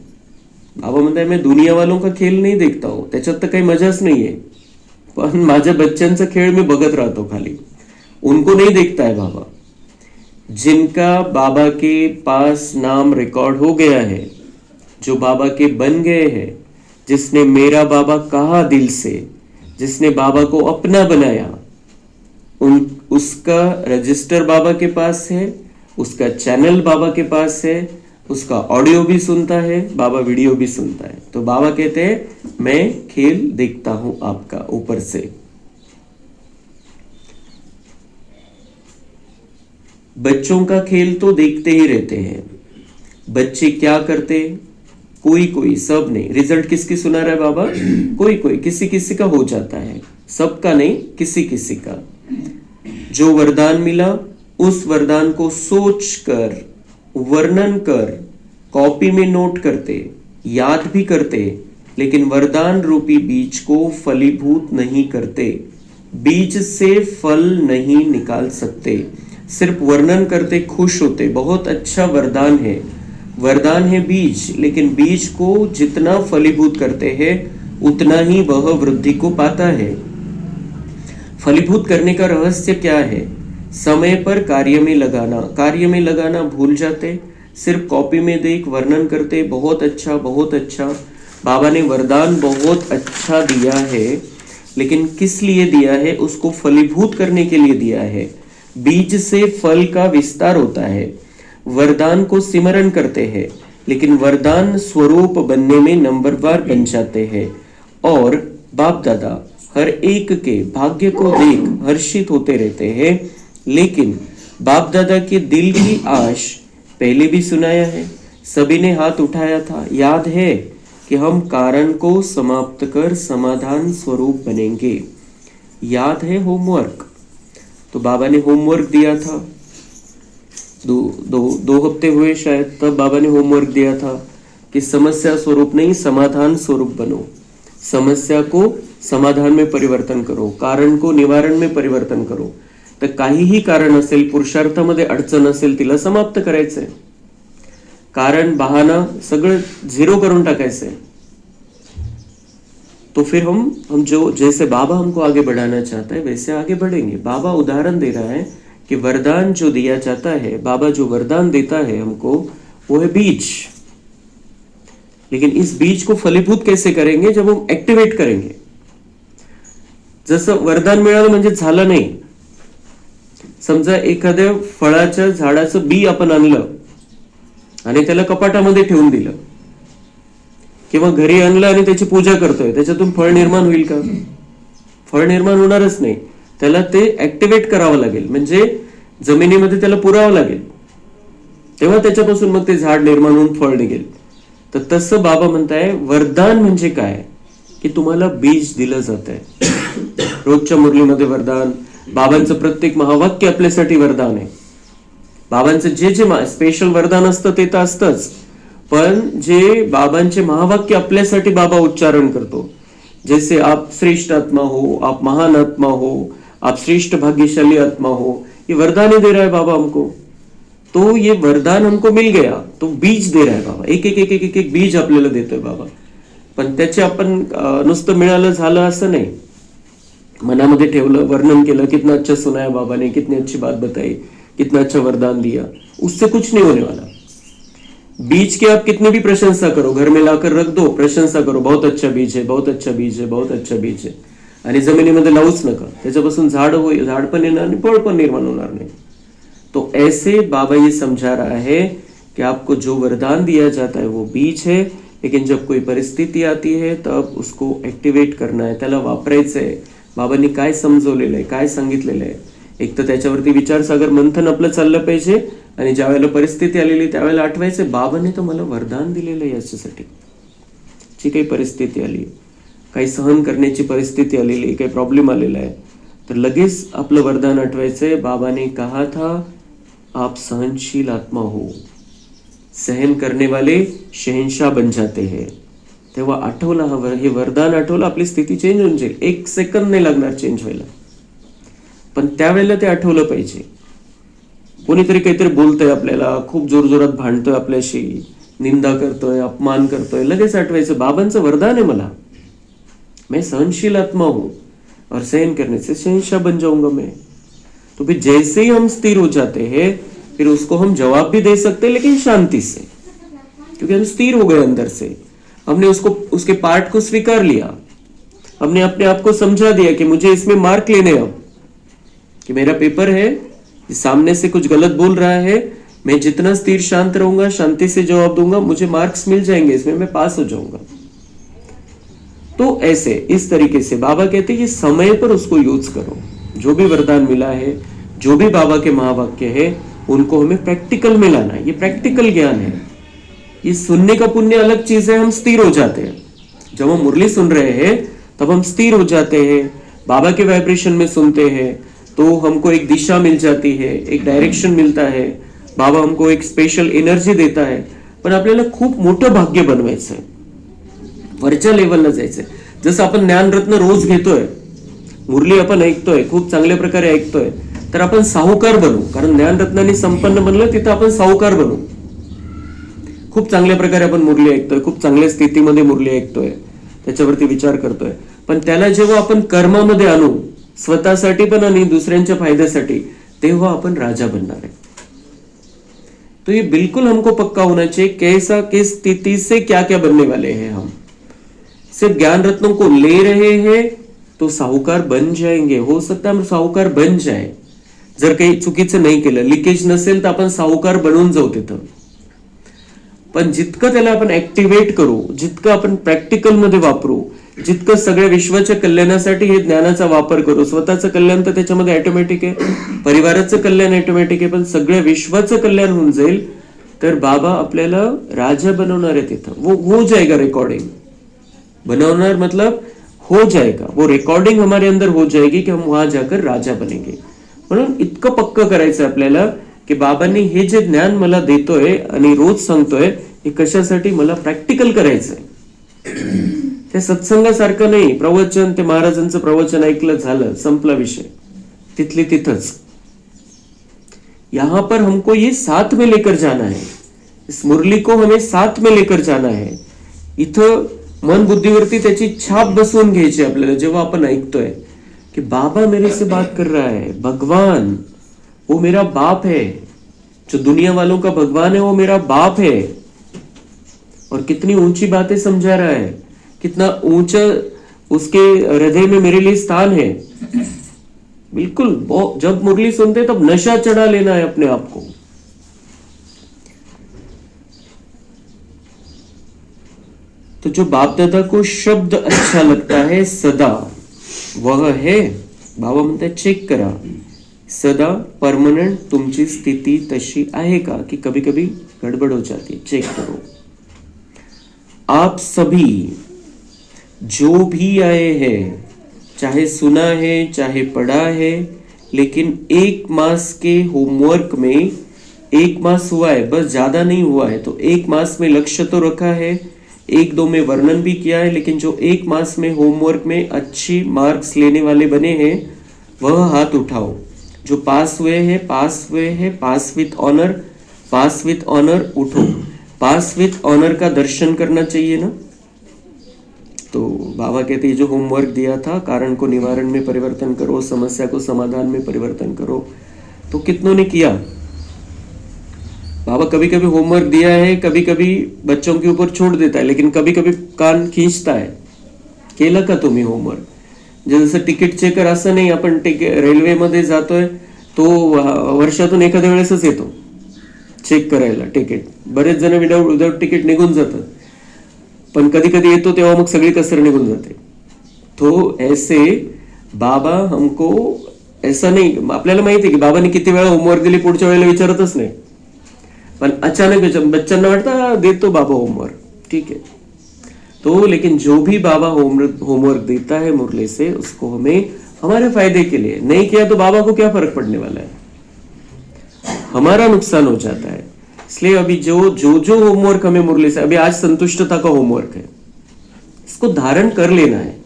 बाबा म्हणताय मैं दुनिया वालों का खेल नहीं देखता हूं, त्याच्यात तर काही मजाच नाहीये, पण माझ्या बच्चांचा खेळ मी बघत राहतो खाली, उनको नहीं देखता है बाबा। जिनका बाबा के पास नाम रिकॉर्ड हो गया है, जो बाबा के बन गए हैं, जिसने मेरा बाबा कहा दिल से, जिसने बाबा को अपना बनाया, उसका रजिस्टर बाबा के पास है, उसका चैनल बाबा के पास है, उसका ऑडियो भी सुनता है, बाबा वीडियो भी सुनता है। तो बाबा कहते हैं मैं खेल देखता हूं आपका ऊपर से। बच्चों का खेल तो देखते ही रहते हैं, बच्चे क्या करते, कोई कोई, सब नहीं। रिजल्ट किसकी सुना रहा है बाबा? कोई कोई, किसी किसी का हो जाता है, सबका नहीं, किसी किसी का। जो वरदान मिला उस वरदान को सोच कर, वर्णन कर, कॉपी में नोट करते, याद भी करते, लेकिन वरदान रूपी बीज को फलीभूत नहीं करते। बीज से फल नहीं निकाल सकते, सिर्फ वर्णन करते, खुश होते, बहुत अच्छा वरदान है। वरदान है बीज, लेकिन बीज को जितना फलीभूत करते हैं उतना ही वह वृद्धि को पाता है। फलीभूत करने का रहस्य क्या है? समय पर कार्य में लगाना। कार्य में लगाना भूल जाते, सिर्फ कॉपी में देख वर्णन करते, बहुत अच्छा बहुत अच्छा। बाबा ने वरदान बहुत अच्छा दिया है, लेकिन किस लिए दिया है? उसको फलीभूत करने के लिए दिया है। बीज से फल का विस्तार होता है। वरदान को सिमरन करते हैं, लेकिन वरदान स्वरूप बनने में नंबरवार बन जाते हैं। और बाप दादा हर एक के भाग्य को देख हर्षित होते रहते हैं, लेकिन बाप दादा के दिल की आश पहले भी सुनाया है, सभी ने हाथ उठाया था, याद है कि हम कारण को समाप्त कर समाधान स्वरूप बनेंगे। याद है होमवर्क? तो बाबा ने होमवर्क दिया था, दो हफ्ते हुए शायद, तब बाबा ने होमवर्क दिया था कि समस्या स्वरूप नहीं, समाधान स्वरूप बनो। समस्या को समाधान में परिवर्तन करो, कारण को निवारण में परिवर्तन करो। तर काहीही कारण असेल, पुरुषार्थामध्ये अडचण असेल, तिला समाप्त करायचंय। कारण बहाना सगळं झिरो करून टाकायचंय। तो फिर हम जो जैसे बाबा हमको आगे बढ़ाना चाहता है वैसे आगे बढ़ेंगे। बाबा उदाहरण दे रहा है कि वरदान जो दिया जाता है, बाबा जो वरदान देता है हमको, वो है बीज। लेकिन इस बीज को फलीभूत कैसे करेंगे? जब हम ऍक्टिव्हेट करेंगे। जसं वरदान मिळालं म्हणजे झालं नाही। समजा एखाद्या फळाच्या झाडाचं बी आपण आणलं आणि त्याला कपाटामध्ये ठेवून दिलं, किंवा घरी आणलं आणि त्याची पूजा करतोय, त्याच्यातून फळ निर्माण होईल का? फळ निर्माण होणारच नाही। त्याला ते ऍक्टिव्हेट करावं लागेल, म्हणजे जमिनीमध्ये त्याला पुरावं लागेल, तेव्हा त्याच्यापासून मग ते झाड निर्माण होऊन फळ निघेल। तर तसं बाबा म्हणताय वरदान म्हणजे काय, की तुम्हाला बीज दिलं जात आहे। रोजच्या मुरलीमध्ये वरदान, बाबांचं प्रत्येक महावाक्य आपल्यासाठी वरदान आहे। बाबांचं जे जे स्पेशल वरदान असतं ते तर असतंच, पण जे बाबांचे महावाक्य आपल्यासाठी बाबा उच्चारण करतो, जैसे आप श्रेष्ठ आत्मा हो, आप महान आत्मा हो, आप श्रेष्ठ भाग्यशाली आत्मा हो, ये वरदान ही दे रहा है बाबा हमको। तो ये वरदान हमको मिल गया, तो बीज दे रहा है बाबा, एक एक एक एक एक, एक बीज आपल्याला देतोय बाबा। पण त्याचे आपण नुसतं मिळालं झालं असं नाही, मनामध्ये ठेवलं, वर्णन केलं, कितना अच्छा सुनाया बाबा ने, कितनी अच्छी बात बताई, कितना अच्छा वरदान दिया, उससे कुछ नहीं होने वाला। बीज की आप कितनी भी प्रशंसा करो, घर में लाकर रख दो, प्रशंसा करो, बहुत अच्छा बीज है, बहुत अच्छा बीज है, बहुत अच्छा बीज है, आणि जमिनीमध्ये लावूच नका, त्याच्यापासून झाड पण येणार आणि फळ पण निर्माण होणार नाही। तो ऐसे बाबा ये समझा रहा है कि आपको जो वरदान दिया जाता है वो बीज है, लेकिन जब कोई परिस्थिती आती है तब उसको ऍक्टिव्हेट करना है, त्याला वापरायचं आहे। बाबांनी काय समजवलेलं आहे, काय सांगितलेलं आहे, एक तर त्याच्यावरती विचारसागर मंथन आपलं चाललं पाहिजे, आणि ज्या वेळेला परिस्थिती आलेली त्यावेळेला आठवायचं बाबांनी तर मला वरदान दिलेलं आहे याच्यासाठी। जी काही परिस्थिती आली, काही सहन करण्याची परिस्थिती आलेली, काही प्रॉब्लेम आलेला आहे, तर लगेच आपलं वरदान आठवायचंय। बाबा ने कहा था आप सहनशील आत्मा हो, सहन करने वाले शहंशाह बन जाते हैं। तेव्हा आठवलं, हे वरदान आठवलं, आपली स्थिती चेंज होऊन जाईल, एक सेकंद नाही लागणार चेंज व्हायला, पण त्यावेळेला ते आठवलं पाहिजे। कोणीतरी काहीतरी बोलतोय आपल्याला, खूप जोरजोरात भांडतोय आपल्याशी, निंदा करतोय, अपमान करतोय, लगेच आठवायचं बाबांचं वरदान आहे मला, मैं सहनशील आत्मा हूं और सहन करने से शहंशाह बन जाऊंगा मैं। तो फिर जैसे ही हम स्थिर हो जाते हैं, फिर उसको हम जवाब भी दे सकते हैं, लेकिन शांति से, क्योंकि हम स्थिर हो गए अंदर से, हमने उसको, उसके पार्ट को स्वीकार लिया, हमने अपने आप को समझा दिया कि मुझे इसमें मार्क लेने, अब कि मेरा पेपर है, सामने से कुछ गलत बोल रहा है, मैं जितना स्थिर शांत रहूंगा, शांति से जवाब दूंगा, मुझे मार्क्स मिल जाएंगे, इसमें मैं पास हो जाऊंगा। तो ऐसे इस तरीके से बाबा कहते हैं कि समय पर उसको यूज करो। जो भी वरदान मिला है, जो भी बाबा के महावाक्य है, उनको हमें प्रैक्टिकल में लाना है। ये प्रैक्टिकल ज्ञान है। ये सुनने का पुण्य अलग चीज है, हम स्थिर हो जाते हैं। जब हम मुरली सुन रहे हैं तब हम स्थिर हो जाते हैं, बाबा के वाइब्रेशन में सुनते हैं तो हमको एक दिशा मिल जाती है, एक डायरेक्शन मिळता है, बाबा हमको एक स्पेशल एनर्जी देता है। पण आपल्याला खूप मोठं भाग्य बनवायचंय, वरच्या लेवलला जायचंय। जसं आपण ज्ञानरत्न रोज घेतोय, मुरली आपण ऐकतोय, खूप चांगल्या प्रकारे ऐकतोय, तर आपण साहुकार बनू। कारण ज्ञानरत्नाने संपन्न बनलं तिथं आपण साहुकार बनू। खूप चांगल्या प्रकारे आपण मुरली ऐकतोय, खूप चांगल्या स्थितीमध्ये मुरली ऐकतोय, त्याच्यावरती विचार करतोय, पण त्याला जेव्हा आपण कर्मामध्ये आणू, स्वतःसाठी पण आणि दुसऱ्यांच्या फायद्यासाठी, तेव्हा आपण राजा बनणार आहे। तो ये बिल्कुल हमको पक्का होना चाहिए, कैसा किस स्थिति से क्या क्या बनने वाले हैं हम। सिर्फ ज्ञान रत्नों को ले रहे हैं तो साहूकार बन जाएंगे, हो सकता है हम साहूकार बन जाए। जर काही चुकीचं नाही केलं, लिकेज नसेल तर आपण साहूकार बनून जाऊ तिथं। पण जितकं त्याला आपण ऍक्टिव्हेट करू, जितकं आपण प्रॅक्टिकल मध्ये वापरू, जितकं सगळ्या विश्वाच्या कल्याणासाठी हे ज्ञानाचा वापर करू, स्वतःचं कल्याण तर त्याच्यामध्ये ऑटोमॅटिक आहे, परिवाराचं कल्याण ऑटोमॅटिक आहे, पण सगळ्या विश्वाचं कल्याण होऊन जाईल तर बाबा आपल्याला राजा बनवणार आहे तिथं। वो हो जाएगा रिकॉर्डिंग, बनवणार मतलब हो जाएगा, वो रिकॉर्डिंग हमारे अंदर हो जाएगी कि हम वहां जाकर राजा बनेंगे। म्हणून इतकं पक्क करायचं आपल्याला की बाबांनी हे जे ज्ञान मला देतोय आणि रोज सांगतोय, हे कशासाठी, मला प्रॅक्टिकल करायचंय। त्या सत्संगासारखं नाही, प्रवचन ते महाराजांचं प्रवचन ऐकलं झालं, संपला विषय, तिथली तिथंच। यहां पर हमको ये साथ में लेकर जाना है, इस मुरली को हमें साथ में लेकर जाना है। इथं मन बुद्धीवरती त्याची छाप बसवून घ्यायची आपल्याला। जेव्हा आपण ऐकतोय कि बाबा मेरे से बात कर रहा है, भगवान वो मेरा बाप है, जो दुनिया वालों का भगवान है वो मेरा बाप है, और कितनी ऊंची बातें समझा रहा है, कितना ऊंचा उसके हृदय में मेरे लिए स्थान है। बिल्कुल जब मुरली सुनते तब नशा चढ़ा लेना है अपने आप को। तो जो बाप दादा को शब्द अच्छा लगता है सदा, वह है, बाबा म्हणतात चेक करा, सदा परमनंट तुमची स्थिति तशी आहे का, कि कभी कभी गड़बड़ हो जाती है, चेक करो। आप सभी जो भी आए हैं, चाहे सुना है चाहे पढ़ा है, लेकिन एक मास के होमवर्क में, एक मास हुआ है बस, ज्यादा नहीं हुआ है, तो एक मास में लक्ष्य तो रखा है, एक दो में वर्णन भी किया है, लेकिन जो एक मास में होमवर्क में अच्छी मार्क्स लेने वाले बने हैं वह हाथ उठाओ। जो पास हुए हैं, पास हुए हैं, pass with honour, pass with honour उठो। पास विथ ऑनर का दर्शन करना चाहिए ना। तो बाबा कहते हैं जो होमवर्क दिया था, कारण को निवारण में परिवर्तन करो, समस्या को समाधान में परिवर्तन करो, तो कितनों ने किया। बाबा कभी कभी होमवर्क दिया है, कभी कभी बच्चों के ऊपर छोड़ देता है, लेकिन कभी कभी कान खींचता है, केलं का तुम्ही होमवर्क। जसं तिकीट चेकर असं नाही, आपण रेल्वेमध्ये जातोय तो वर्षातून एखाद्या वेळेसच येतो चेक करायला तिकीट। बरेच जण विदाउट तिकीट निघून जातात, पण कधी कधी येतो तेव्हा मग सगळी कसर निघून जाते। तो ऐसे बाबा हमको ऐसा नहीं, आपल्याला माहिती आहे की बाबांनी किती वेळा होमवर्क दिली, पुढच्या वेळेला विचारतच नाही, पण अचानक बच्चांना वाटतं देतो बाबा होमवर्क, ठीक है। तो लेकिन जो भी बाबा होमवर्क देता है मुरली से, उसको हमें हमारे फायदे के लिए, नहीं किया तो बाबा को क्या फर्क पड़ने वाला है, हमारा नुकसान हो जाता है। इसलिए अभी जो होमवर्क हमें मुरली से, अभी आज संतुष्टता का होमवर्क है, इसको धारण कर लेना है,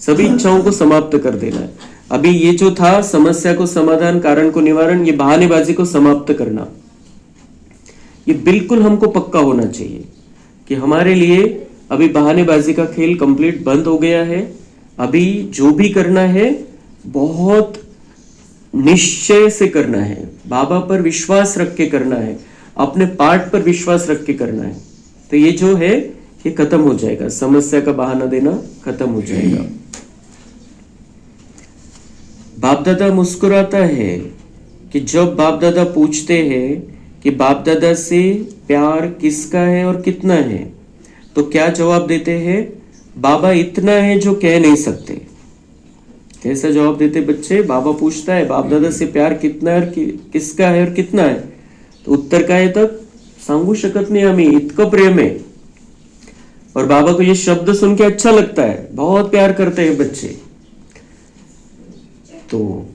सभी इच्छाओं को समाप्त कर देना है। अभी ये जो था समस्या को समाधान, कारण को निवारण, ये बहानेबाजी को समाप्त करना, ये बिल्कुल हमको पक्का होना चाहिए कि हमारे लिए अभी बहानेबाजी का खेल कंप्लीट बंद हो गया है। अभी जो भी करना है बहुत निश्चय से करना है, बाबा पर विश्वास रख के करना है, अपने पार्ट पर विश्वास रख के करना है। तो ये जो है ये खत्म हो जाएगा, समस्या का बहाना देना खत्म हो जाएगा। बाप दादा मुस्कुराता है कि जब बाप दादा पूछते हैं कि बाप दादा से प्यार किसका है और कितना है, तो क्या जवाब देते हैं, बाबा इतना है जो कह नहीं सकते। कैसा जवाब देते बच्चे? बाबा पूछता है बाप दादा से प्यार कितना है और किसका है और कितना है, तो उत्तर काय येतं? सांगू शकत नाही आम्ही, इतकं प्रेम है। और बाबा को ये शब्द सुन के अच्छा लगता है, बहुत प्यार करते हैं बच्चे। तो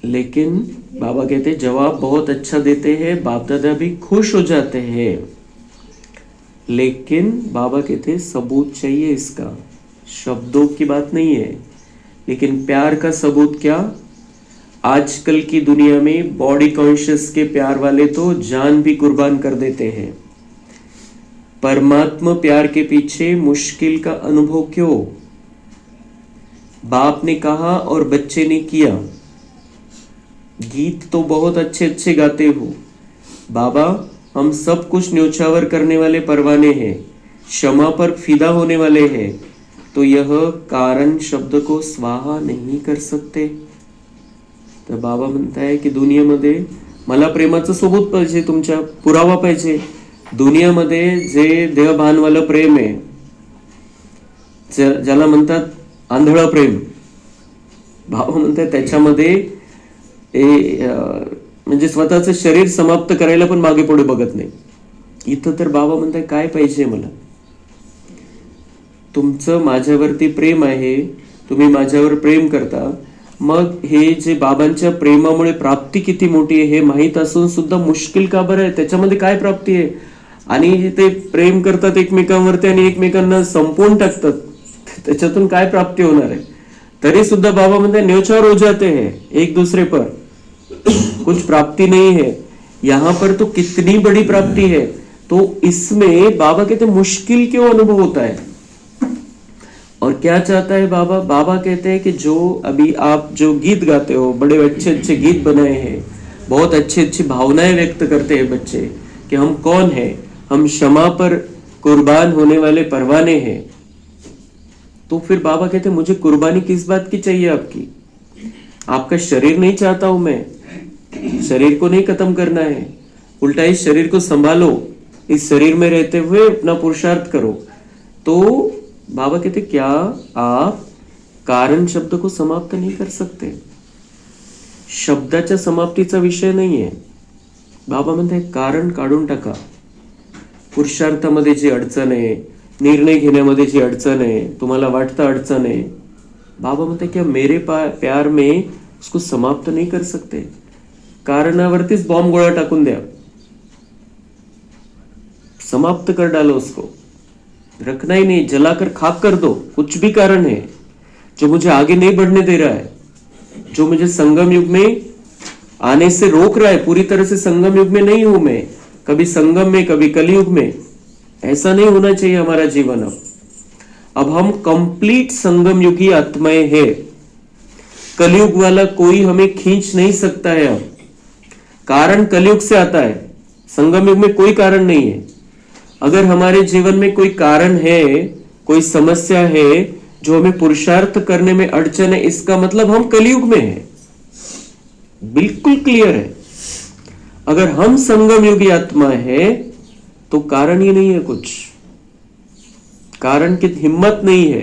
लेकिन बाबा कहते जवाब बहुत अच्छा देते हैं, बाप दादा भी खुश हो जाते हैं, लेकिन बाबा कहते सबूत चाहिए इसका। शब्दों की बात नहीं है, लेकिन प्यार का सबूत क्या? आजकल की दुनिया में बॉडी कॉन्शियस के प्यार वाले तो जान भी कुर्बान कर देते हैं। परमात्मा प्यार के पीछे मुश्किल का अनुभव क्यों? बाप ने कहा और बच्चे ने किया। गीत तो बहुत अच्छे अच्छे गाते हो बाबा, हम सब कुछ न्योछावर करने वाले परवाने हैं, क्षमा पर फिदा होने वाले हैं, तो यह कारण शब्द को स्वाहा नहीं कर सकते। तर बाबा म्हणताय की दुनियेमध्ये मला प्रेमाचं सबूत पाहिजे, तुमच्या पुरावा पाहिजे। दुनियामध्ये जे देहभानवालं प्रेम आहे, ज्याला म्हणतात आंधळं प्रेम, बाबा म्हणतात त्याच्यामध्ये म्हणजे स्वतःचं शरीर समाप्त करायला पण मागे पुढे बघत नाही। इथं तर बाबा म्हणताय काय पाहिजे मला? तुमचं माझ्यावरती प्रेम आहे, तुम्ही माझ्यावर प्रेम करता, मग हे जे बाबांच्या प्रेमामुळे प्राप्ती किती मोठी आहे हे माहीत असून सुद्धा मुश्किल का बरं आहे? त्याच्यामध्ये काय प्राप्ती आहे? आणि ते प्रेम करतात एकमेकांवरती आणि एकमेकांना संपवून टाकतात, त्याच्यातून काय प्राप्ती होणार आहे? तरी सुद्धा बाबा म्हणते न्योछावर हो जाते हैं एक दूसरे पर, कुछ प्राप्ति नहीं है। यहां पर तो कितनी बड़ी प्राप्ति है, तो इसमें बाबा कहते मुश्किल क्यों अनुभव होता है? और क्या चाहता है बाबा? बाबा कहते हैं कि जो अभी आप जो गीत गाते हो, बड़े अच्छे अच्छे गीत बनाए हैं, बहुत अच्छी अच्छी भावनाएं व्यक्त करते हैं बच्चे कि हम कौन है, हम क्षमा पर कुर्बान होने वाले परवाने हैं। तो फिर बाबा कहते मुझे कुर्बानी किस बात की चाहिए आपकी? आपका शरीर नहीं चाहता हूं मैं, शरीर को नहीं खत्म करना है, उल्टा इस शरीर को संभालो, इस शरीर में रहते हुए अपना पुरुषार्थ करो। तो बाबा कहते क्या आप कारण शब्द को समाप्त नहीं कर सकते? शब्दाच्या समाप्तीचा विषय नाहीये। बाबा म्हणते कारण काढून टाका। पुरुषार्थामध्ये जी अडचण आहे, निर्णय घेण्यामध्ये जी अडचण आहे, तुम्हाला वाटतं अडचण आहे, बाबा म्हणते क्या मेरे प्यार में उसको समाप्त नहीं कर सकते? कारणावरतीच बॉम्ब गोळा टाकून द्या, समाप्त कर डालो उसको, रखना ही नहीं, जलाकर खाक कर दो। कुछ भी कारण है जो मुझे आगे नहीं बढ़ने दे रहा है, जो मुझे संगम युग में आने से रोक रहा है, पूरी तरह से संगम युग में नहीं हूं मैं, कभी संगम में कभी कलयुग में, ऐसा नहीं होना चाहिए हमारा जीवन। अब हम कंप्लीट संगम युगी आत्माएं हैं, कलयुग वाला कोई हमें खींच नहीं सकता है। अब कारण कलयुग से आता है, संगम युग में कोई कारण नहीं है। अगर हमारे जीवन में कोई कारण है, कोई समस्या है जो हमें पुरुषार्थ करने में अड़चन है, इसका मतलब हम कलयुग में हैं, बिल्कुल क्लियर है। अगर हम संगम युगी आत्मा है तो कारण ही नहीं है, कुछ कारण की हिम्मत नहीं है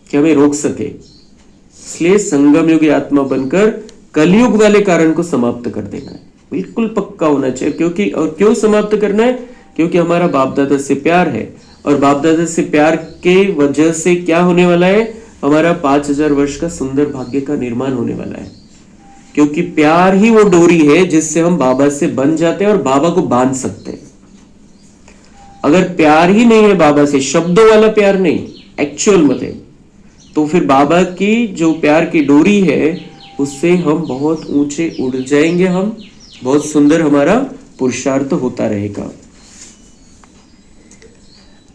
कि हमें रोक सके। इसलिए संगम युगी आत्मा बनकर कलयुग वाले कारण को समाप्त कर देना है, बिल्कुल पक्का होना चाहिए। क्योंकि और क्यों समाप्त करना है? क्योंकि हमारा बाप दादा से प्यार है, और बाप दादा से प्यार के वजह से क्या होने वाला है? हमारा 5000 वर्ष का सुंदर भाग्य का निर्माण होने वाला है। क्योंकि प्यार ही वो डोरी है जिससे हम बाबा से बंध जाते हैं और बाबा को बांध सकते हैं। अगर प्यार ही नहीं है बाबा से, शब्दों वाला प्यार नहीं, एक्चुअल मध्ये, तो फिर बाबा की जो प्यार की डोरी है उससे हम बहुत ऊंचे उड़ जाएंगे, हम बहुत सुंदर हमारा पुरुषार्थ होता रहेगा।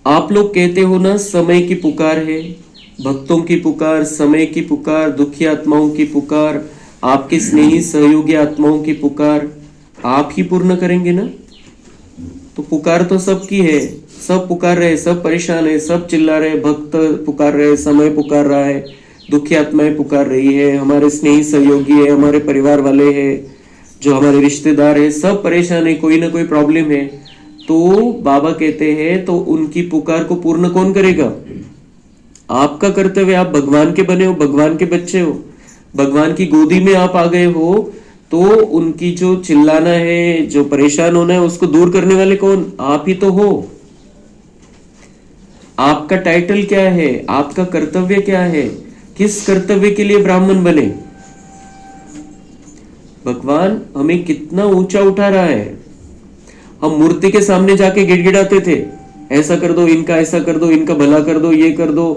आप लोग कहते हो ना समय की पुकार है, भक्तों की पुकार, समय की पुकार, दुखी आत्माओं की पुकार, आपके स्नेही सहयोगी आत्माओं की पुकार आप ही पूर्ण करेंगे ना? तो पुकार तो सबकी है, सब पुकार रहे, सब परेशान है, सब चिल्ला रहे, भक्त पुकार रहे, समय पुकार रहा है, दुखी आत्माएं पुकार रही है, हमारे स्नेही सहयोगी है, हमारे परिवार वाले हैं, जो हमारे रिश्तेदार है, सब परेशान है, कोई ना कोई प्रॉब्लम है। तो बाबा कहते हैं तो उनकी पुकार को पूर्ण कौन करेगा? आपका कर्तव्य, आप भगवान के बने हो, भगवान के बच्चे हो, भगवान की गोदी में आप आ गए हो, तो उनकी जो चिल्लाना है, जो परेशान होना है, उसको दूर करने वाले कौन? आप ही तो हो। आपका टाइटल क्या है? आपका कर्तव्य क्या है? किस कर्तव्य के लिए ब्राह्मण बने? भगवान हमें कितना ऊंचा उठा रहा है। हम मूर्ति के सामने जाके गिड़गिड़ाते थे, ऐसा कर दो इनका, ऐसा कर दो इनका, भला कर दो, ये कर दो,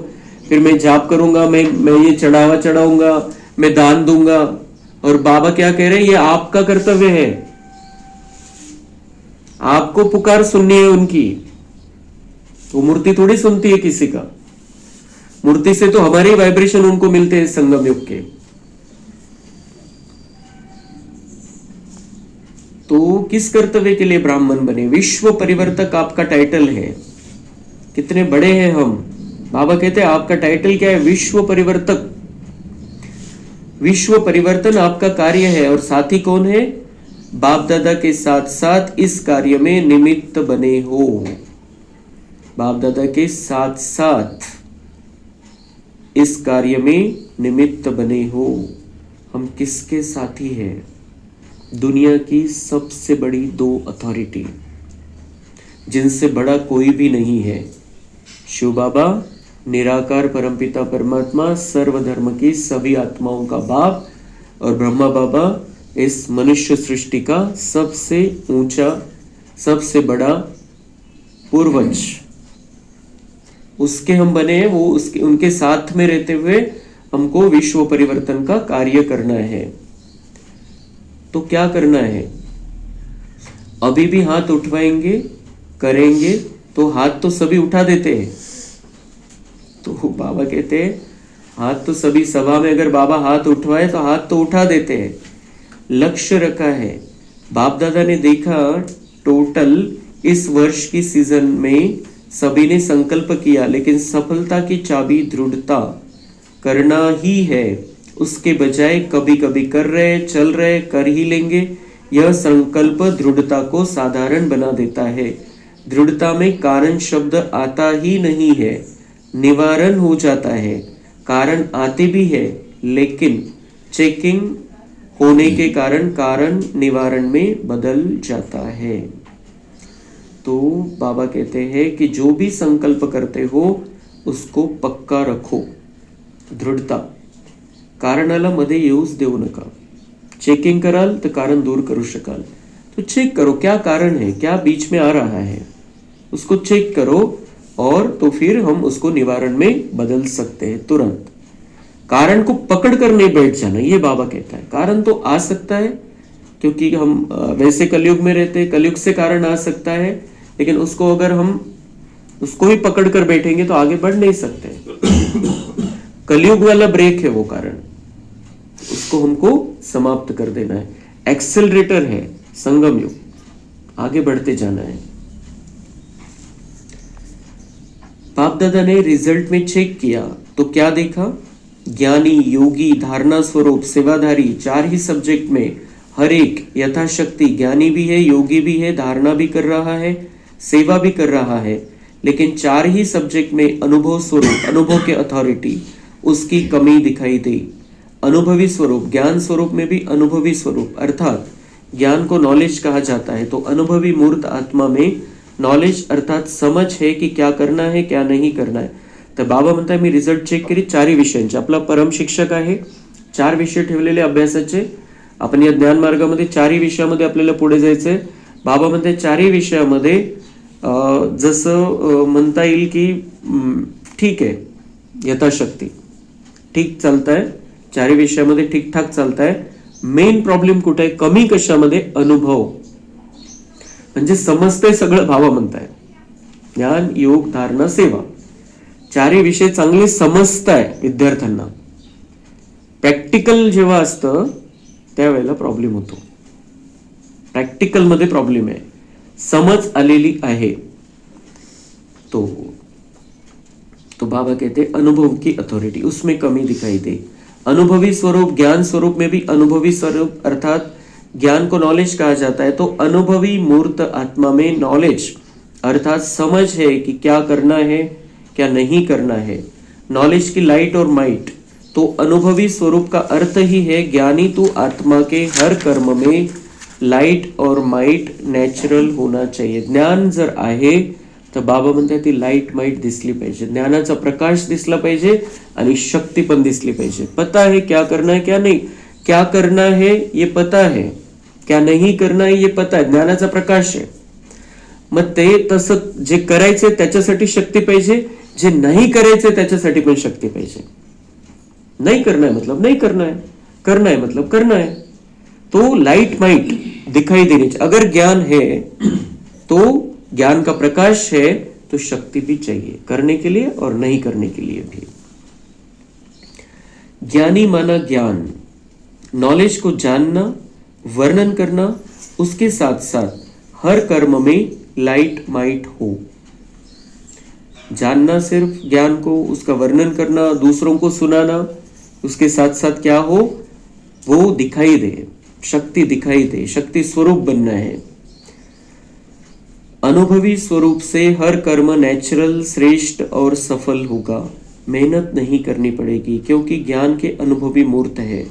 फिर मैं जाप करूंगा, मैं ये चढ़ावा चढ़ाऊंगा, मैं दान दूंगा। और बाबा क्या कह रहे हैं? ये आपका कर्तव्य है, आपको पुकार सुननी है उनकी। वो मूर्ति थोड़ी सुनती है किसी का। मूर्ति से तो हमारे वाइब्रेशन उनको मिलते हैं संगम युग के। तो किस कर्तव्य के लिए ब्राह्मण बने? विश्व परिवर्तक आपका टाइटल है। कितने बड़े हैं हम। बाबा कहते हैं आपका टाइटल क्या है? विश्व परिवर्तक। विश्व परिवर्तन आपका कार्य है। और साथी कौन है? बाप दादा के साथ साथ इस कार्य में निमित्त बने हो। बाप दादा के साथ साथ इस कार्य में निमित्त बने हो। हम किसके साथी हैं? दुनिया की सबसे बड़ी 2 अथॉरिटी, जिनसे बड़ा कोई भी नहीं है। शिव बाबा निराकार परमपिता परमात्मा, सर्वधर्म की सभी आत्माओं का बाप, और ब्रह्मा बाबा इस मनुष्य सृष्टि का सबसे ऊंचा, सबसे बड़ा पूर्वज। उसके हम बने हैं। वो उसके उनके साथ में रहते हुए हमको विश्व परिवर्तन का कार्य करना है। तो क्या करना है? अभी भी हाथ उठवाएंगे, करेंगे, तो हाथ तो सभी उठा देते हैं। तो बाबा कहते हैं हाथ तो सभी, सभा में अगर बाबा हाथ उठवाए तो हाथ तो उठा देते हैं। लक्ष्य रखा है। बाप दादा ने देखा टोटल इस वर्ष की सीजन में सभी ने संकल्प किया, लेकिन सफलता की चाबी दृढ़ता करना ही है। उसके बजाय कभी कभी कर रहे, चल रहे, कर ही लेंगे। यह संकल्प दृढ़ता को साधारण बना देता है। दृढ़ता में कारण शब्द आता ही नहीं है, निवारण हो जाता है। कारण आते भी है, लेकिन चेकिंग होने के कारण कारण निवारण में बदल जाता है। तो बाबा कहते हैं कि जो भी संकल्प करते हो उसको पक्का रखो, दृढ़ता। कारणाला मध्ये येऊच देऊ नका। चेकिंग कराल तो कारण दूर करू शकाल। तो चेक करो क्या कारण है, क्या बीच में आ रहा है, उसको चेक करो, और तो फिर हम उसको निवारण में बदल सकते हैं तुरंत। कारण को पकड़ कर नहीं बैठ जाना, ये बाबा कहता है। कारण तो आ सकता है, क्योंकि हम वैसे कलयुग में रहते हैं, कलयुग से कारण आ सकता है, लेकिन उसको अगर हम उसको ही पकड़ कर बैठेंगे तो आगे बढ़ नहीं सकते। कलयुग वाला ब्रेक है वो कारण, उसको हमको समाप्त कर देना है। एक्सेलरेटर है संगम युग, आगे बढ़ते जाना है। बाप दादा ने रिजल्ट में चेक किया तो क्या देखा? ज्ञानी, योगी, धारणा स्वरूप, सेवाधारी, 4 ही सब्जेक्ट में हर एक यथाशक्ति ज्ञानी भी है, योगी भी है, धारणा भी कर रहा है, सेवा भी कर रहा है, लेकिन 4 ही सब्जेक्ट में अनुभव स्वरूप, अनुभव के अथॉरिटी, उसकी कमी दिखाई दी। अनुभवी स्वरूप, ज्ञान स्वरूप में भी अनुभवी स्वरूप, अर्थात ज्ञान को नॉलेज कहा जाता है। तो अनुभवी मूर्त आत्मा में नॉलेज अर्थात समझ है की क्या करना है, क्या नहीं करना है। तर बाबा म्हणतात मी रिझल्ट चेक केली 4 विषयांचे। आपला परम शिक्षक आहे, 4 विषय ठेवलेले अभ्यासाचे। आपण या ज्ञान मार्गामध्ये 4 विषयामध्ये आपल्याला पुढे जायचंय। बाबा म्हणते 4 विषयामध्ये जसं म्हणता येईल की ठीक आहे, यथाशक्ती ठीक चालतंय, 4 विषयामध्ये ठीकठाक चालतंय। मेन प्रॉब्लेम कुठे आहे? कमी कशामध्ये? अनुभव, म्हणजे समजतंय सगळं। बाबा म्हणताय ज्ञान, योग, धारणा, सेवा, 4 विषय चांगले समजताय विद्यार्थ्यांना। प्रॅक्टिकल जेव्हा असतं त्यावेळेला प्रॉब्लेम होतो। प्रॅक्टिकल मध्ये प्रॉब्लेम आहे, समझ आलेली आहे। तो बाबा कहते अनुभव की अथॉरिटी, उसमें कमी दिखाई दे। अनुभवी स्वरूप, ज्ञान स्वरूप में भी अनुभवी स्वरूप, अर्थात ज्ञान को नॉलेज कहा जाता है। तो अनुभवी मूर्त आत्मा में नॉलेज अर्थात समझ है कि क्या करना है, क्या नहीं करना है। नॉलेज की लाइट और माइट, तो अनुभवी स्वरूप का अर्थ ही है ज्ञानी तू आत्मा के हर कर्म में लाईट और माइट नॅचरल होना चाहिए. ज्ञान जर आहे तर बाबा म्हणतात ती लाईट माइट दिसली पाहिजे, ज्ञानाचा प्रकाश दिसला पाहिजे आणि शक्ती पण दिसली पाहिजे. पता है क्या करना है क्या नहीं, क्या करना है ये पता है, क्या नहीं करना है ये पता है, ज्ञानाचा प्रकाश आहे. मग ते तसं जे करायचे त्याच्यासाठी शक्ती पाहिजे, जे नाही करायचे त्याच्यासाठी पण शक्ती पाहिजे. नहीं करना है मतलब नहीं करना है, करना है मतलब करना है. तो लाइट माइट दिखाई देनी चाहिए. अगर ज्ञान है तो ज्ञान का प्रकाश है तो शक्ति भी चाहिए करने के लिए और नहीं करने के लिए भी. ज्ञानी माना ज्ञान, नॉलेज को जानना, वर्णन करना, उसके साथ साथ हर कर्म में लाइट माइट हो. जानना सिर्फ ज्ञान को, उसका वर्णन करना, दूसरों को सुनाना, उसके साथ साथ क्या हो, वो दिखाई दे, शक्ति दिखाई दे, शक्ति स्वरूप बनना है. अनुभवी स्वरूप से हर कर्म नेचुरल, श्रेष्ठ और सफल होगा. मेहनत नहीं करनी पड़ेगी क्योंकि ज्ञान के अनुभवी मूर्त है.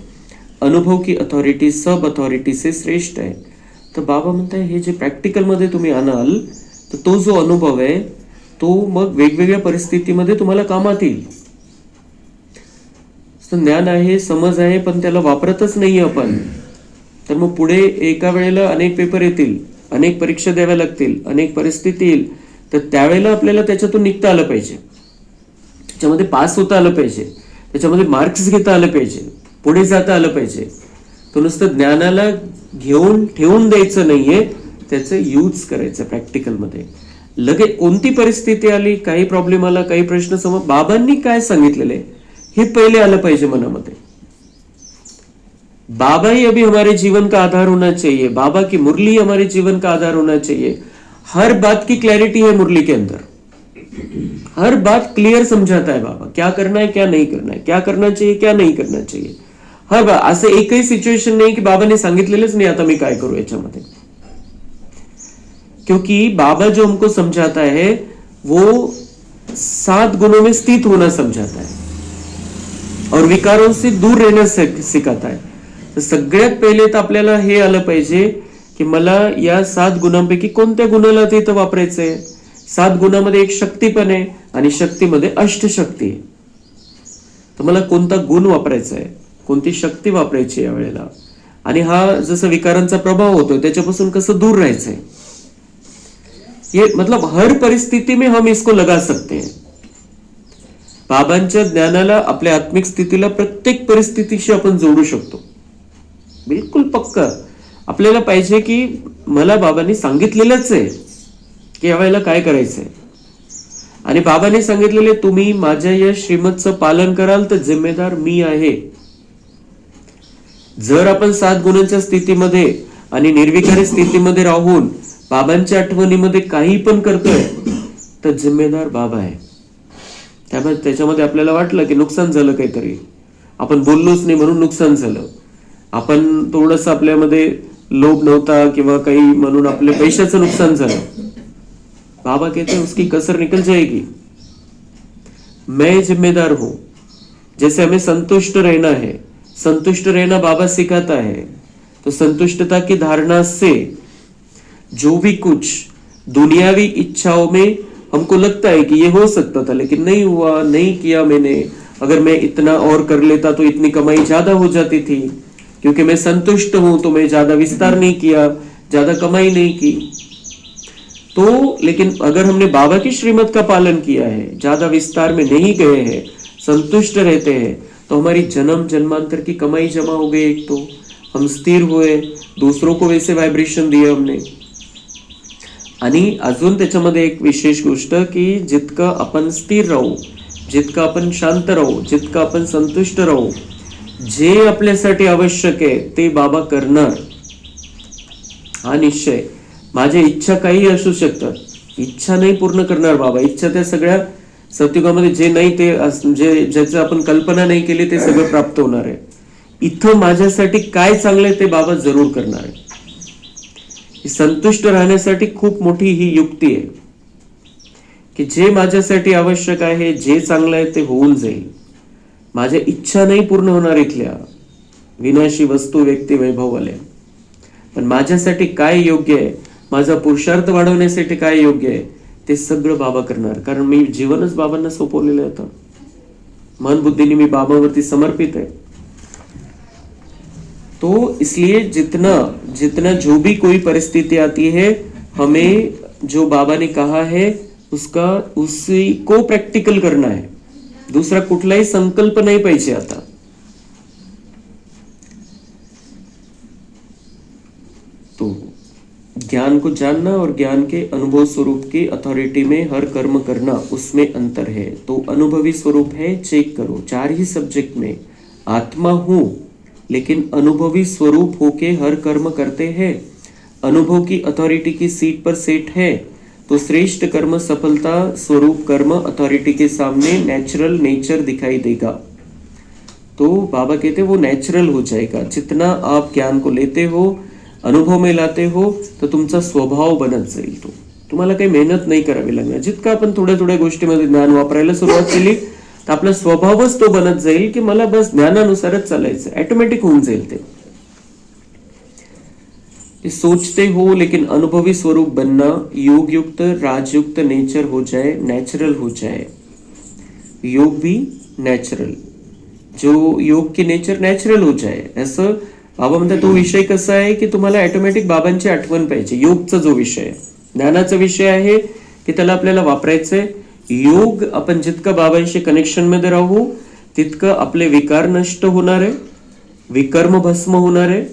अनुभव की अथॉरिटी सब अथॉरिटी से श्रेष्ठ आहे. तर बाबा म्हणताय हे जे प्रॅक्टिकल मध्ये तुम्ही आणाल तर तो जो अनुभव आहे तो मग वेगवेगळ्या परिस्थितीमध्ये तुम्हाला कामात येईल. ज्ञान आहे, समज आहे, पण त्याला वापरतच नाही आपण, तर मग पुढे एका वेळेला अनेक पेपर येतील, अनेक परीक्षा द्याव्या लागतील, अनेक परिस्थिती येईल, तर त्यावेळेला आपल्याला त्याच्यातून निघता आलं पाहिजे, त्याच्यामध्ये पास होता आलं पाहिजे, त्याच्यामध्ये मार्क्स घेता आलं पाहिजे, पुढे जाता आलं पाहिजे. तो नुसतं ज्ञानाला घेऊन ठेवून द्यायचं नाहीये, त्याचं यूज करायचं प्रॅक्टिकल मध्ये. लगेच कोणती परिस्थिती आली, काही प्रॉब्लेम आला, काही प्रश्न समोर, बाबांनी काय सांगितलेले हे पहिले आलं पाहिजे मनामध्ये. बाबा ही अभी हमारे जीवन का आधार होना चाहिए, बाबा की मुरली हमारे जीवन का आधार होना चाहिए. हर बात की क्लैरिटी है मुरली के अंदर, हर बात क्लियर समझाता है बाबा, क्या करना है क्या नहीं करना है, क्या करना चाहिए क्या नहीं करना चाहिए. हर बात असं एकही सिच्युएशन नाही की बाबाने सांगितलेलंच नाही आता मी काय करू याच्यामध्ये. क्योंकि बाबा जो हमको समझाता है वो 7 गुणों में स्थित होना समझाता है और विकारों से दूर रहना सिखाता है. तर सगळ्यात पहिले तर आपल्याला हे आलं पाहिजे की मला या 7 गुणांपैकी कोणत्या गुणाला तिथं वापरायचंय. 7 गुणामध्ये एक शक्ती पण आहे आणि शक्तीमध्ये अष्टशक्ती आहे. तर मला कोणता गुण वापरायचा आहे, कोणती शक्ती वापरायची या वेळेला, आणि हा जसं विकारांचा प्रभाव होतोय त्याच्यापासून कसं दूर राहायचंय. ये मतलब हर परिस्थिती में हम इसको लगा सकते हैं. बाबांच्या ज्ञानाला आपल्या आत्मिक स्थितीला प्रत्येक परिस्थितीशी आपण जोडू शकतो. बिलकुल पक्का आपल्याला पाहिजे की मला बाबांनी सांगितलेलंच आहे की यावेळेला काय करायचंय, आणि बाबांनी सांगितलेले तुम्ही माझ्या या श्रीमतचं पालन कराल तर जिम्मेदार मी आहे. जर आपण 7 गुणांच्या स्थितीमध्ये आणि निर्विकारी स्थितीमध्ये राहून बाबांच्या आठवणीमध्ये काही पण करतोय तर जिम्मेदार बाबा आहे. त्यामुळे त्याच्यामध्ये आपल्याला वाटलं की नुकसान झालं, काहीतरी आपण बोललोच नाही म्हणून नुकसान झालं, आपण थोडंसं आपल्यामध्ये लोभ नव्हता किंवा काही म्हणून आपल्या पैशाचं नुकसान झालं, बाबा कहते हैं उसकी कसर निकल जाएगी. मैं जिम्मेदार हूं. जैसे हमें संतुष्ट रहना है, संतुष्ट रहना बाबा सिखाता है, तो संतुष्टता की धारणा से जो भी कुछ दुनियावी इच्छाओं में हमको लगता है कि ये हो सकता था लेकिन नहीं हुआ, नहीं किया मैंने, अगर मैं इतना और कर लेता तो इतनी कमाई ज्यादा हो जाती थी, क्योंकि मैं संतुष्ट हूं तो मैं ज्यादा विस्तार नहीं किया, ज्यादा कमाई नहीं की. तो लेकिन अगर हमने बाबा की श्रीमत का पालन किया है, ज्यादा विस्तार में नहीं गए हैं, संतुष्ट रहते हैं, तो हमारी जन्म जन्मांतर की कमाई जमा हो गई. एक तो हम स्थिर हुए, दूसरों को वैसे वाइब्रेशन दिए हमने. आणि अजून त्याच्यामध्ये एक विशेष गोष्ट की जितकं आपण स्थिर राहू, जितकं आपण शांत राहू, जितकं आपण संतुष्ट राहू, जे आपल्यासाठी आवश्यक आहे ते बाबा करणार, हा निश्चय. माझ्या इच्छा काही असू शकतात, इच्छा नाही पूर्ण करणार बाबा. इच्छा त्या सगळ्या सत्युगामध्ये जे नाही ते जे ज्याचं आपण कल्पना नाही केली ते सगळं प्राप्त होणार आहे. इथं माझ्यासाठी काय चांगलंय ते बाबा जरूर करणार आहे. संतुष्ट राहण्यासाठी खूप मोठी ही युक्ती आहे. की जे माझ्यासाठी आवश्यक आहे, जे चांगलं आहे ते होऊन जाईल. माझ्या इच्छा नाही पूर्ण होणार इथल्या विनाशी वस्तू, व्यक्ती, वैभववाल्या, पण माझ्यासाठी काय योग्य आहे, माझा पुरुषार्थ वाढवण्यासाठी काय योग्य आहे, ते सगळं बाबा करणार. कारण मी जीवनच बाबांना सोपवलेलं होतं. मन बुद्धिनी मी बाबावरती समर्पित है. तो इसलिए जितना जितना जो भी कोई परिस्थिति आती है, हमें जो बाबा ने कहा है उसका उसी को प्रॅक्टिकल करना है. दूसरा कुठलाही संकल्प नाही पाहिजे. आता तो ज्ञान को जानना और ज्ञान के अनुभव स्वरूप की अथॉरिटी में हर कर्म करना, उसमें अंतर है. तो अनुभवी स्वरूप है, चेक करो. 4 ही सब्जेक्ट में आत्मा हूं, लेकिन अनुभवी स्वरूप होके हर कर्म करते हैं. अनुभव की अथॉरिटी की सीट पर सेट है, तो श्रेष्ठ कर्म सफलता स्वरूप कर्म अथॉरिटी के सामने नेचुरल नेचर दिखाई देगा. तो बाबा कहते वो नेचुरल हो जाएगा. जितना आप ज्ञान को लेते हो, अनुभव में लाते हो, तो तुमचा स्वभाव बनत जाईल. तो तुम्हाला काही मेहनत नाही करावी लागणार. जितका आपण थोड्या थोड्या गोष्टीमध्ये ज्ञान वापरायला सुरुवात केली, तर आपला स्वभावच तो बनत जाईल की मला बस ज्ञानानुसारच चालायचं. ऑटोमॅटिक होऊन जाईल ते. सोचते हो लेकिन अनुभवी स्वरूप बनना, योग युक्त राजयुक्त नेचर हो जाए, नेचुरल हो जाए. योग भी नेचुरल, जो योग की नेचर नेचुरल हो जाए. असं बाबा म्हणतात. तो विषय कसा आहे की तुम्हाला ऑटोमॅटिक बाबांची आठवण पाहिजे. योगचा जो विषय आहे, ज्ञानाचा विषय आहे की त्याला आपल्याला वापरायचंय. योग आपण जितकं बाबांशी कनेक्शन मध्ये राहू, तितकं आपले विकार नष्ट होणार आहे, विकर्म भस्म होणार आहे,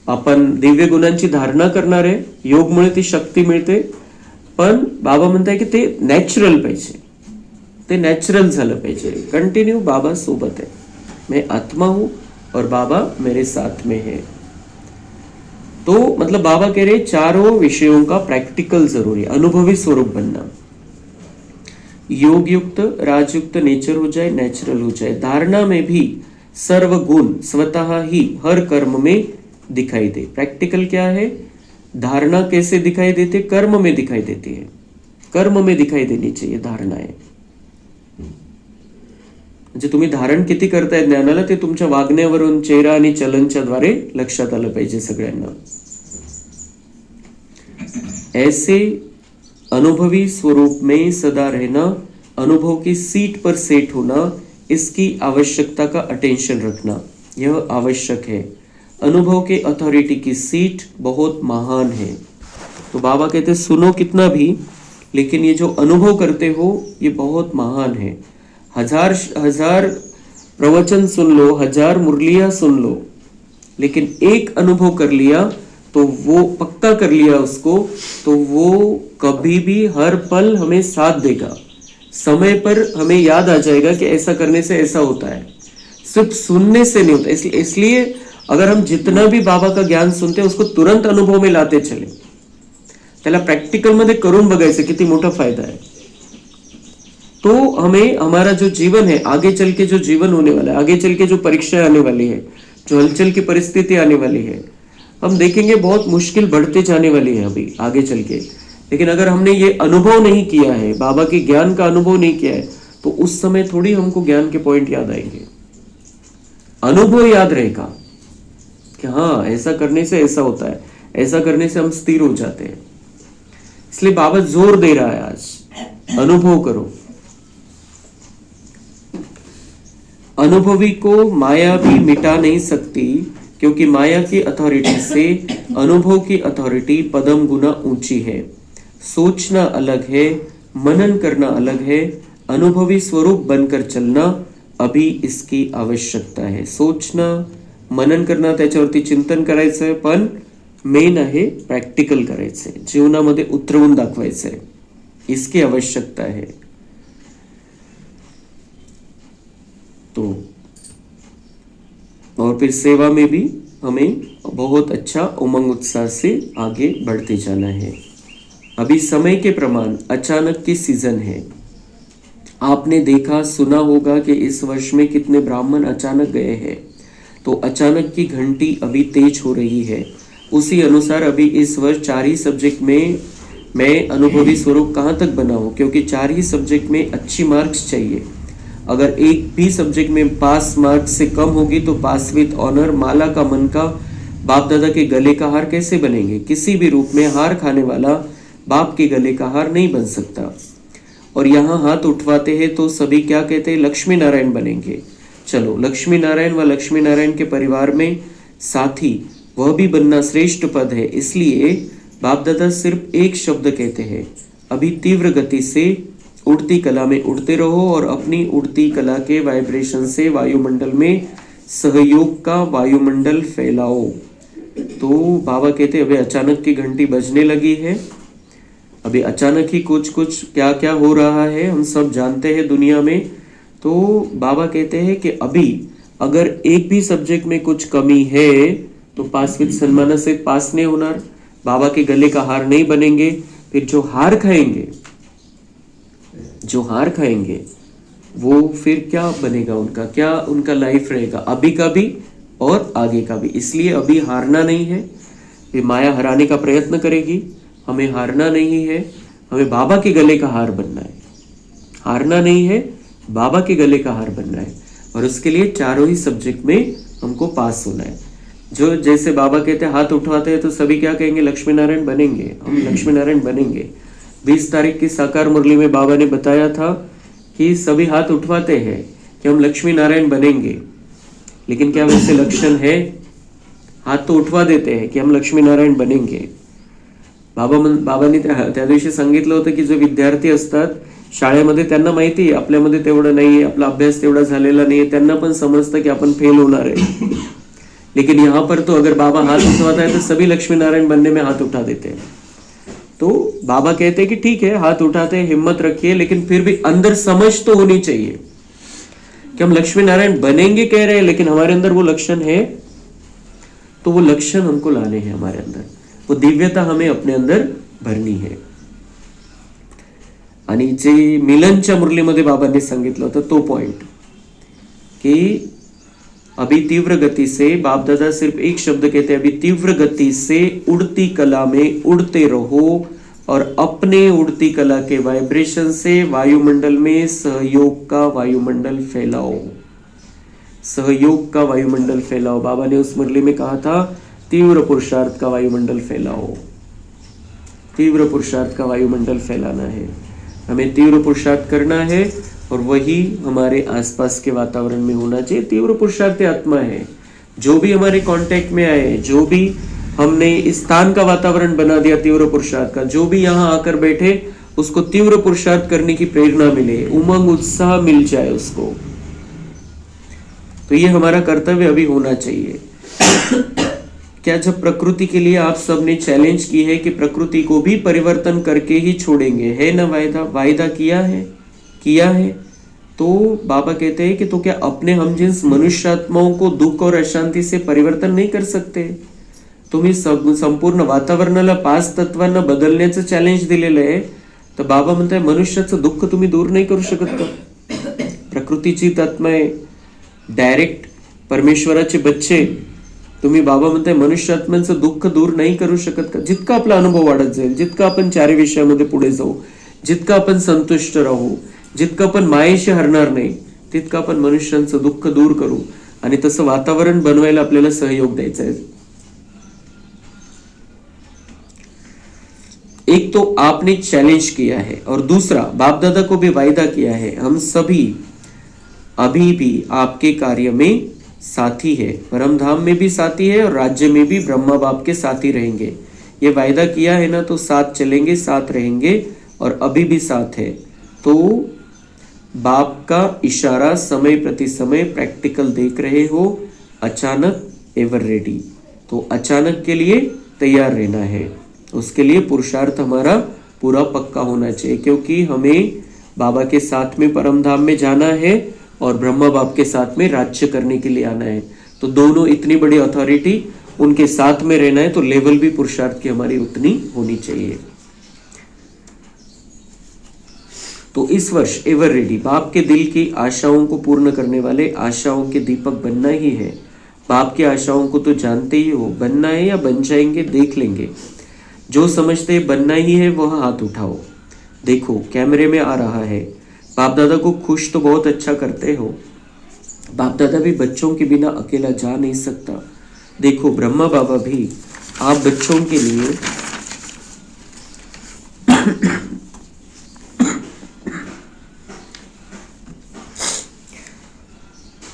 आपण दिव्य गुणांची धारणा करणार आहे. योगमुळे ती शक्ती मिळते. पण बाबा म्हणताय की ते नॅचरल पाहिजे, ते नॅचरल झालं पाहिजे. कंटिन्यू बाबा सोबत आहे. मैं आत्मा हूं और बाबा मेरे साथ में है. तो मतलब बाबा कह रहे चारों विषयों का प्रैक्टिकल जरूरी, अनुभवी स्वरूप बनना. योग युक्त राजयुक्त नेचर हो जाए, नेचुरल हो जाए. धारणा में भी सर्व गुण स्वतः ही हर कर्म में दिखाई दे. प्रैक्टिकल क्या है? धारणा कैसे दिखाई देते? कर्म में दिखाई देती है. कर्म में दिखाई देनी चाहिए धारणा है. म्हणजे तुम्ही धारण किती करताय ज्ञानाला, ते तुमच्या वागण्यावरून, चेहरा आणि चलनच्या द्वारे लक्षात आलं पाहिजे सगळ्यांना. ऐसे अनुभवी स्वरूप में सदा रहना, अनुभव की सीट पर सेट होना, इसकी आवश्यकता का अटेंशन रखना, यह आवश्यक है. अनुभव के अथॉरिटी की सीट बहुत महान है. तो बाबा कहते सुनो कितना भी, लेकिन ये जो अनुभव करते हो ये बहुत महान है. हजार प्रवचन सुन लो, 1000 मुरलियां सुन लो, लेकिन एक अनुभव कर लिया तो वो पक्का कर लिया उसको, तो वो कभी भी हर पल हमें साथ देगा. समय पर हमें याद आ जाएगा कि ऐसा करने से ऐसा होता है. सिर्फ सुनने से नहीं होता. इसलिए अगर हम जितना भी बाबा का ज्ञान सुनते हैं उसको तुरंत अनुभव में लाते चले, त्याला प्रॅक्टिकल मध्ये करून बघायचं किती मोठा फायदा है. तो हमें हमारा जो जीवन है, आगे चल के जो जीवन होने वाला है, आगे चल के जो परीक्षाएं आने वाली है, जो हलचल की परिस्थिति आने वाली है, हम देखेंगे बहुत मुश्किल बढ़ते जाने वाली है अभी आगे चल के. लेकिन अगर हमने ये अनुभव नहीं किया है, बाबा के ज्ञान का अनुभव नहीं किया है, तो उस समय थोड़ी हमको ज्ञान के पॉइंट याद आएंगे. अनुभव याद रहेगा कि हाँ ऐसा करने से ऐसा होता है, ऐसा करने से हम स्थिर हो जाते हैं. इसलिए बाबा जोर दे रहा है आज, अनुभव करो. अनुभवी को माया भी मिटा नहीं सकती, क्योंकि माया की अथॉरिटी से अनुभव की अथॉरिटी पदम गुना ऊंची है. सोचना अलग है, मनन करना अलग है. अनुभवी स्वरूप बनकर चलना, अभी इसकी आवश्यकता है. सोचना, मनन करणं, त्याच्यावरती चिंतन करायचंय, पण मेन आहे प्रॅक्टिकल करायचंय, जीवनामध्ये उतरवून दाखवायचंय. इसकी आवश्यकता है. तो और फिर सेवा में भी हमें बहुत अच्छा उमंग उत्साह से आगे बढ़ते जाना है. अभी समय के प्रमाण अचानक की सीजन है. आपने देखा सुना होगा कि इस वर्ष में कितने ब्राह्मण अचानक गए हैं. तो अचानक की घंटी अभी तेज हो रही है. उसी अनुसार अभी इस वर्ष 4 ही सब्जेक्ट में मैं अनुभवी स्वरूप कहाँ तक बनाऊं, क्योंकि 4 ही सब्जेक्ट में अच्छी मार्क्स चाहिए। अगर एक भी सब्जेक्ट में पास मार्क्स से कम होगी तो पास विथ ऑनर माला का मन का बाप दादा के गले का हार कैसे बनेंगे। किसी भी रूप में हार खाने वाला बाप के गले का हार नहीं बन सकता। और यहाँ हाथ उठवाते हैं तो सभी क्या कहते हैं, लक्ष्मी नारायण बनेंगे। चलो, लक्ष्मी नारायण व लक्ष्मी नारायण के परिवार में साथी वह भी बनना श्रेष्ठ पद है। इसलिए बाप दादा सिर्फ एक शब्द कहते हैं, अभी तीव्र गति से उड़ती कला में उड़ते रहो और अपनी उड़ती कला के वाइब्रेशन से वायुमंडल में सहयोग का वायुमंडल फैलाओ। तो बाबा कहते हैं अभी अचानक की घंटी बजने लगी है, अभी अचानक ही कुछ कुछ क्या क्या हो रहा है हम सब जानते हैं दुनिया में। तो बाबा कहते हैं कि अभी अगर एक भी सब्जेक्ट में कुछ कमी है तो पास विद सन्मान से पास नहीं होना, बाबा के गले का हार नहीं बनेंगे। फिर जो हार खाएंगे वो फिर क्या बनेगा, उनका क्या उनका लाइफ रहेगा, अभी का भी और आगे का भी। इसलिए अभी हारना नहीं है, ये माया हराने का प्रयत्न करेगी, हमें हारना नहीं है, हमें बाबा के गले का हार बनना है। हारना नहीं है, बाबा के गले का हार बनना है। और उसके लिए चारों ही सब्जेक्ट में हमको पास होना है। जो जैसे बाबा कहते हैं हाथ उठवाते हैं तो सभी क्या कहेंगे, लक्ष्मी नारायण बनेंगे, हम लक्ष्मी नारायण बनेंगे। 20 तारीख की साकार मुरली में बाबा ने बताया था कि सभी हाथ उठवाते हैं कि हम लक्ष्मी नारायण बनेंगे, लेकिन क्या वैसे लक्षण है? हाथ तो उठवा देते हैं कि हम लक्ष्मी नारायण बनेंगे। बाबांनी त्या दिवशी सांगितलं होतं की जो विद्यार्थी असतात शाळेमध्ये त्यांना माहिती आहे आपल्यामध्ये तेवढं नाहीये, आपला अभ्यास तेवढा झालेला नाहीये, त्यांना पण समजतं की आपण फेल होणार है। लेकिन यहाँ पर तो अगर बाबा हाथ उठवाता है तो सभी लक्ष्मी नारायण बनने में हाथ उठा देते हैं। तो बाबा कहते हैं कि ठीक है हाथ उठाते हैं, हिम्मत रखिए, लेकिन फिर भी अंदर समझ तो होनी चाहिए कि हम लक्ष्मी नारायण बनेंगे कह रहे हैं, लेकिन हमारे अंदर वो लक्षण है, तो वो लक्षण हमको लाने हैं हमारे अंदर, वो दिव्यता हमें अपने अंदर भरनी है। आणि जे मिलनच्या मुरलीमध्ये बाबांनी सांगितलं होतं तो पॉइंट कि अभी तीव्र गति से, बाप दादा सिर्फ एक शब्द कहते हैं, अभी तीव्र गति से उड़ती कला में उड़ते रहो और अपने उड़ती कला के वाइब्रेशन से वायुमंडल में सहयोग का वायुमंडल फैलाओ। सहयोग का वायुमंडल फैलाओ। बाबा ने उस मुरली में कहा था तीव्र पुरुषार्थ का वायुमंडल फैलाओ। तीव्र पुरुषार्थ का वायुमंडल फैलाना है, हमें तीव्र पुरुषार्थ करना है और वही हमारे आसपास के वातावरण में होना चाहिए। तीव्र पुरुषार्थ आत्मा है, जो भी हमारे कांटेक्ट में आए, जो भी हमने इस स्थान का वातावरण बना दिया तीव्र पुरुषार्थ का, जो भी यहाँ आकर बैठे उसको तीव्र पुरुषार्थ करने की प्रेरणा मिले, उमंग उत्साह मिल जाए उसको। तो ये हमारा कर्तव्य अभी होना चाहिए। क्या जब प्रकृति के लिए आप सबने चैलेंज की है कि प्रकृति को भी परिवर्तन करके ही छोड़ेंगे, है ना वायदा किया है, तो बाबा कहते हैं कि तो क्या अपने हमजिन्स मनुष्यात्माओं को दुख और अशांति से परिवर्तन नहीं कर सकते? तुम्ही संपूर्ण वातावरणाला 5 तत्वांना बदलण्याचं चॅलेंज दिलेलं आहे, तर बाबा म्हणताय मनुष्याचं दुःख तुम्ही दूर नाही करू शकत का? प्रकृतीची तत्व आहे, डायरेक्ट परमेश्वराचे बच्चे तुम्ही, बाबा म्हणताय मनुष्यात्म्यांचं दुःख दूर नाही करू शकत का? जितका आपला अनुभव वाढत जाईल, जितका आपण 4 विषयामध्ये पुढे जाऊ, जितका आपण संतुष्ट राहू, जितका आपण मायेशी हरणार नाही, तितका आपण मनुष्यांचं दुःख दूर करू आणि तसं वातावरण बनवायला आपल्याला सहयोग द्यायचा आहे। एक तो आपने चैलेंज किया है और दूसरा बाप दादा को भी वायदा किया है, हम सभी अभी भी आपके कार्य में साथी है, परम धाम में भी साथी है और राज्य में भी ब्रह्मा बाप के साथी रहेंगे। ये वायदा किया है ना, तो साथ चलेंगे, साथ रहेंगे और अभी भी साथ है। तो बाप का इशारा समय प्रति समय प्रैक्टिकल देख रहे हो, अचानक एवर रेडी। तो अचानक के लिए तैयार रहना है, उसके लिए पुरुषार्थ हमारा पूरा पक्का होना चाहिए, क्योंकि हमें बाबा के साथ में परम धाम में जाना है और ब्रह्मा बाप के साथ में राज्य करने के लिए आना है। तो दोनों इतनी बड़ी अथॉरिटी, उनके साथ में रहना है, तो लेवल भी पुरुषार्थ की हमारी उतनी होनी चाहिए। तो इस वर्ष एवर रेडी, बाप के दिल की आशाओं को पूर्ण करने वाले आशाओं के दीपक बनना ही है। बाप की आशाओं को तो जानते ही हो, बनना है या बन जाएंगे देख लेंगे, जो समझते बनना ही है वह हाथ उठाओ। देखो कैमरे में आ रहा है। बाप दादा को खुश तो बहुत अच्छा करते हो। बाप दादा भी बच्चों के बिना अकेला जा नहीं सकता। देखो ब्रह्मा बाबा भी आप बच्चों के लिए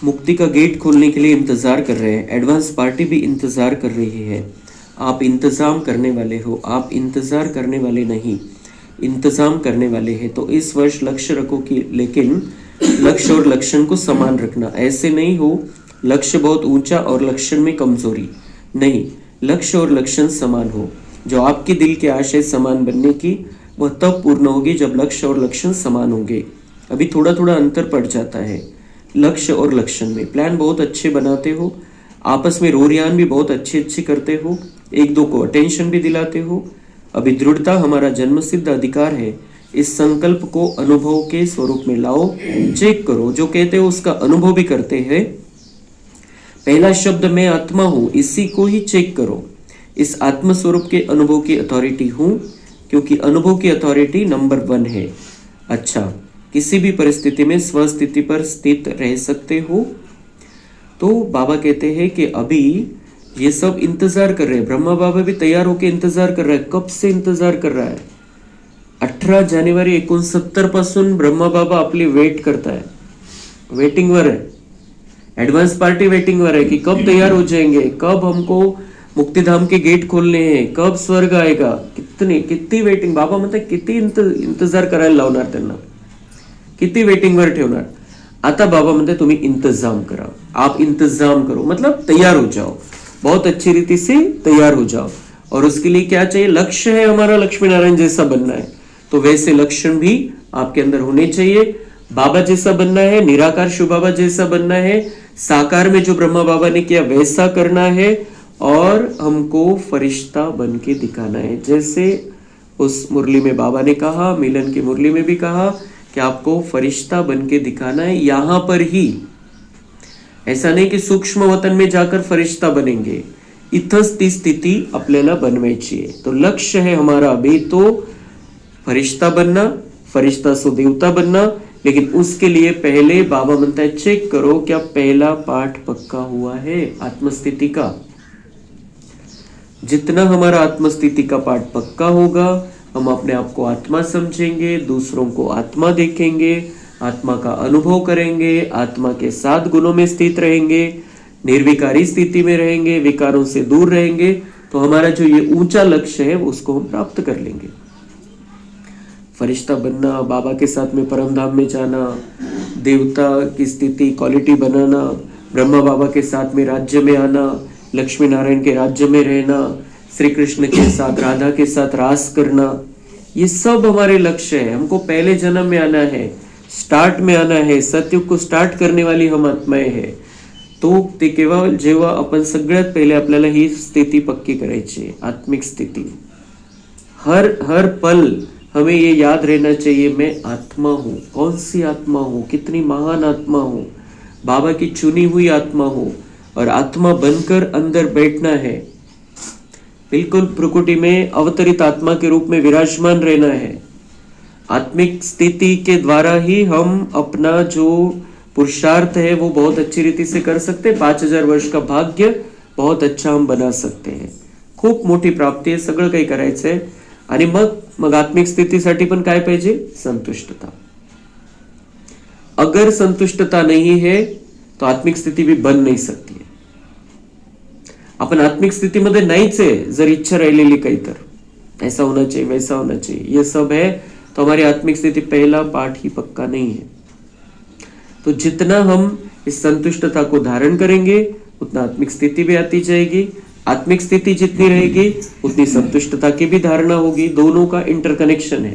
मुक्ति का गेट खोलने के लिए इंतजार कर रहे हैं। एडवांस पार्टी भी इंतजार कर रही है। आप इंतजाम करने वाले हो, आप इंतजार करने वाले नहीं, इंतजाम करने वाले हैं। तो इस वर्ष लक्ष्य रखो कि लेकिन लक्ष्य और लक्षण को समान रखना। ऐसे नहीं हो लक्ष्य बहुत ऊंचा और लक्षण में कमजोरी। नहीं, लक्ष्य और लक्षण समान हो। जो आपके दिल के आशय समान बनने की वह तब पूर्ण होगी जब लक्ष्य और लक्षण समान होंगे। अभी थोड़ा थोड़ा अंतर पड़ जाता है लक्ष्य और लक्षण में। प्लान बहुत अच्छे बनाते हो, आपस में रोरियान भी बहुत अच्छे करते हो, एक दो को अटेंशन भी दिलाते हो। अभी दृढ़ता हमारा जन्मसिद्ध अधिकार है। इस संकल्प को अनुभव के स्वरूप में लाओ। चेक करो, जो कहते हो उसका अनुभव भी करते हैं। पहला शब्द मैं आत्मा हूं, इसी को ही चेक करो। इस आत्म स्वरूप के अनुभव की अथॉरिटी हूं, क्योंकि अनुभव की अथॉरिटी नंबर 1 है। अच्छा, किसी भी परिस्थिति में स्वस्थिति पर स्थित रह सकते हो। तो बाबा कहते हैं कि अभी ये सब इंतजार कर रहे हैं। ब्रह्मा बाबा भी तैयार होकर इंतजार कर रहा है। कब से इंतजार कर रहा है? 18 जानेवारी 69 पासून ब्रह्मा बाबा आपली वेट करता है, वेटिंग वर है। एडवांस पार्टी वेटिंग वर है कि कब तैयार हो जाएंगे, कब हमको मुक्तिधाम के गेट खोलने हैं, कब स्वर्ग आएगा। कितनी वेटिंग बाबा म्हणतात, किती इंतजार करायला लावणार त्यांना, किती वेटिंग वर ठेवणार। आता बाबा म्हणते तुम्ही इंतजाम करा, आप इंतजाम करो, मतलब तैयार हो जाओ, बहुत अच्छी रीति से तैयार हो जाओ। और उसके लिए क्या चाहिए? लक्ष्य है हमारा लक्ष्मी नारायण जैसा बनना है, तो वैसे लक्षण भी आपके अंदर होने चाहिए। बाबा जैसा बनना है, निराकार शिव बाबा जैसा बनना है, साकार में जो ब्रह्मा बाबा ने किया वैसा करना है, और हमको फरिश्ता बन के दिखाना है। जैसे उस मुरली में बाबा ने कहा, मिलन की मुरली में भी कहा कि आपको फरिश्ता बन के दिखाना है यहां पर ही। ऐसा नहीं कि सूक्ष्म वतन में जाकर फरिश्ता बनेंगे, इथंच ती स्थिती आपल्याला बनवायची है। तो लक्ष्य है हमारा अभी तो फरिश्ता बनना, फरिश्ता सो देवता बनना। लेकिन उसके लिए पहले बाबा म्हणता है चेक करो क्या पहला पाठ पक्का हुआ है आत्मस्थिति का। जितना हमारा आत्मस्थिति का पाठ पक्का होगा, हम अपने आप को आत्मा समझेंगे, दूसरों को आत्मा देखेंगे, आत्मा का अनुभव करेंगे, आत्मा के 7 गुणों में स्थित रहेंगे, निर्विकारी स्थिति में रहेंगे, विकारों से दूर रहेंगे, तो हमारा जो ये ऊंचा लक्ष्य है उसको हम प्राप्त कर लेंगे। फरिश्ता बनना, बाबा के साथ में परम धाम में जाना, देवता की स्थिति क्वालिटी बनाना, ब्रह्मा बाबा के साथ में राज्य में आना, लक्ष्मी नारायण के राज्य में रहना, श्री कृष्ण के साथ राधा के साथ रास करना, ये सब हमारे लक्ष्य है। हमको पहले जन्म में आना है, स्टार्ट में आना है, सत्युग को स्टार्ट करने वाली हम आत्माएं है। तो ते केवळ जेव्हा आपण सगळ्यात पहिले आपल्याला ही स्थिति पक्की करायची है, आत्मिक स्थिति। हर पल हमें ये याद रहना चाहिए, मैं आत्मा हूं। कौन सी आत्मा हूं? कितनी महान आत्मा हूं, बाबा की चुनी हुई आत्मा हूं, और आत्मा बनकर अंदर बैठना है, बिल्कुल प्रकृति में अवतरित आत्मा के रूप में विराजमान रहना है। आत्मिक स्थिति के द्वारा ही हम अपना जो पुरुषार्थ है वो बहुत अच्छी रीति से कर सकते हैं। 5000 वर्ष का भाग्य बहुत अच्छा हम बना सकते हैं। खूप मोठी प्राप्ती आहे, सगळं काही करायचंय। आणि मग आत्मिक स्थितीसाठी पण काय पाहिजे? संतुष्टता। अगर संतुष्टता नहीं है तो आत्मिक स्थिति भी बन नहीं सकती है। आपण आत्मिक स्थितीमध्ये नाहीच आहे जर इच्छा राहिलेली काही तर ऐसा होना चाहिए, वैसा होना चाहिए, ये सब है तो हमारी आत्मिक स्थिति पहला पाठ ही पक्का नहीं है। तो जितना हम इस संतुष्टता को धारण करेंगे उतना आत्मिक स्थिति भी आती जाएगी। आत्मिक स्थिति जितनी रहेगी उतनी संतुष्टता की भी धारणा होगी। दोनों का इंटरकनेक्शन है,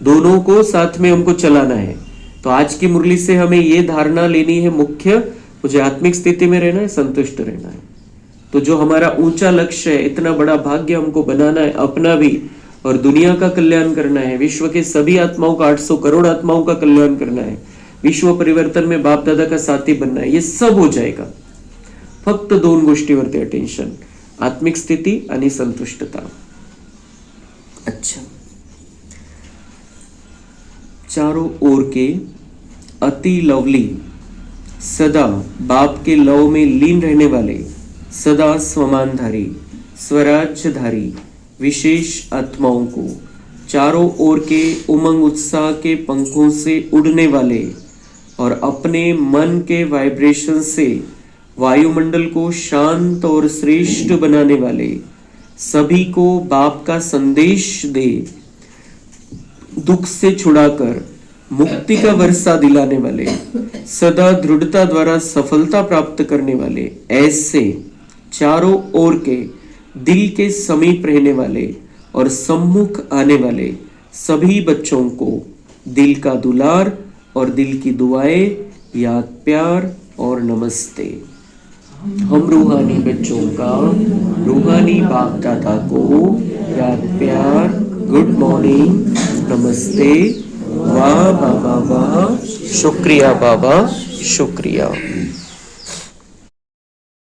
दोनों को साथ में हमको चलाना है। तो आज की मुरली से हमें ये धारणा लेनी है, मुख्य मुझे आत्मिक स्थिति में रहना है, संतुष्ट रहना है। तो जो हमारा ऊंचा लक्ष्य है, इतना बड़ा भाग्य हमको बनाना है, अपना भी और दुनिया का कल्याण करना है, विश्व के सभी आत्माओं का 800 करोड़ आत्माओं का कल्याण करना है, विश्व परिवर्तन में बाप दादा का साथी बनना है, ये सब हो जाएगा। फक्त 2 गोष्टीवरती अटेन्शन, आत्मिक स्थिति आणि संतुष्टता. अच्छा, चारों ओर के अति लवली, सदा बाप के लव में लीन रहने वाले, सदा स्वमानधारी, स्वराज्यधारी विशेष आत्माओं को, चारों ओर के उमंग उत्साह के पंखों से उड़ने वाले और अपने मन के वाइब्रेशन से वायुमंडल को शांत और श्रेष्ठ बनाने वाले, सभी को बाप का संदेश दे दुख से छुड़ाकर मुक्ति का वर्षा दिलाने वाले, सदा दृढ़ता द्वारा सफलता प्राप्त करने वाले, ऐसे चारों ओर के दिल के समीप रहने वाले और सम्मुख आने वाले सभी बच्चों को दिल का दुलार और दिल की दुआएं, याद, प्यार और नमस्ते. हम रूहानी बच्चों का रूहानी बाप दादा को याद, प्यार, गुड मॉर्निंग, नमस्ते, वाह बाबा वाह, शुक्रिया बाबा, शुक्रिया.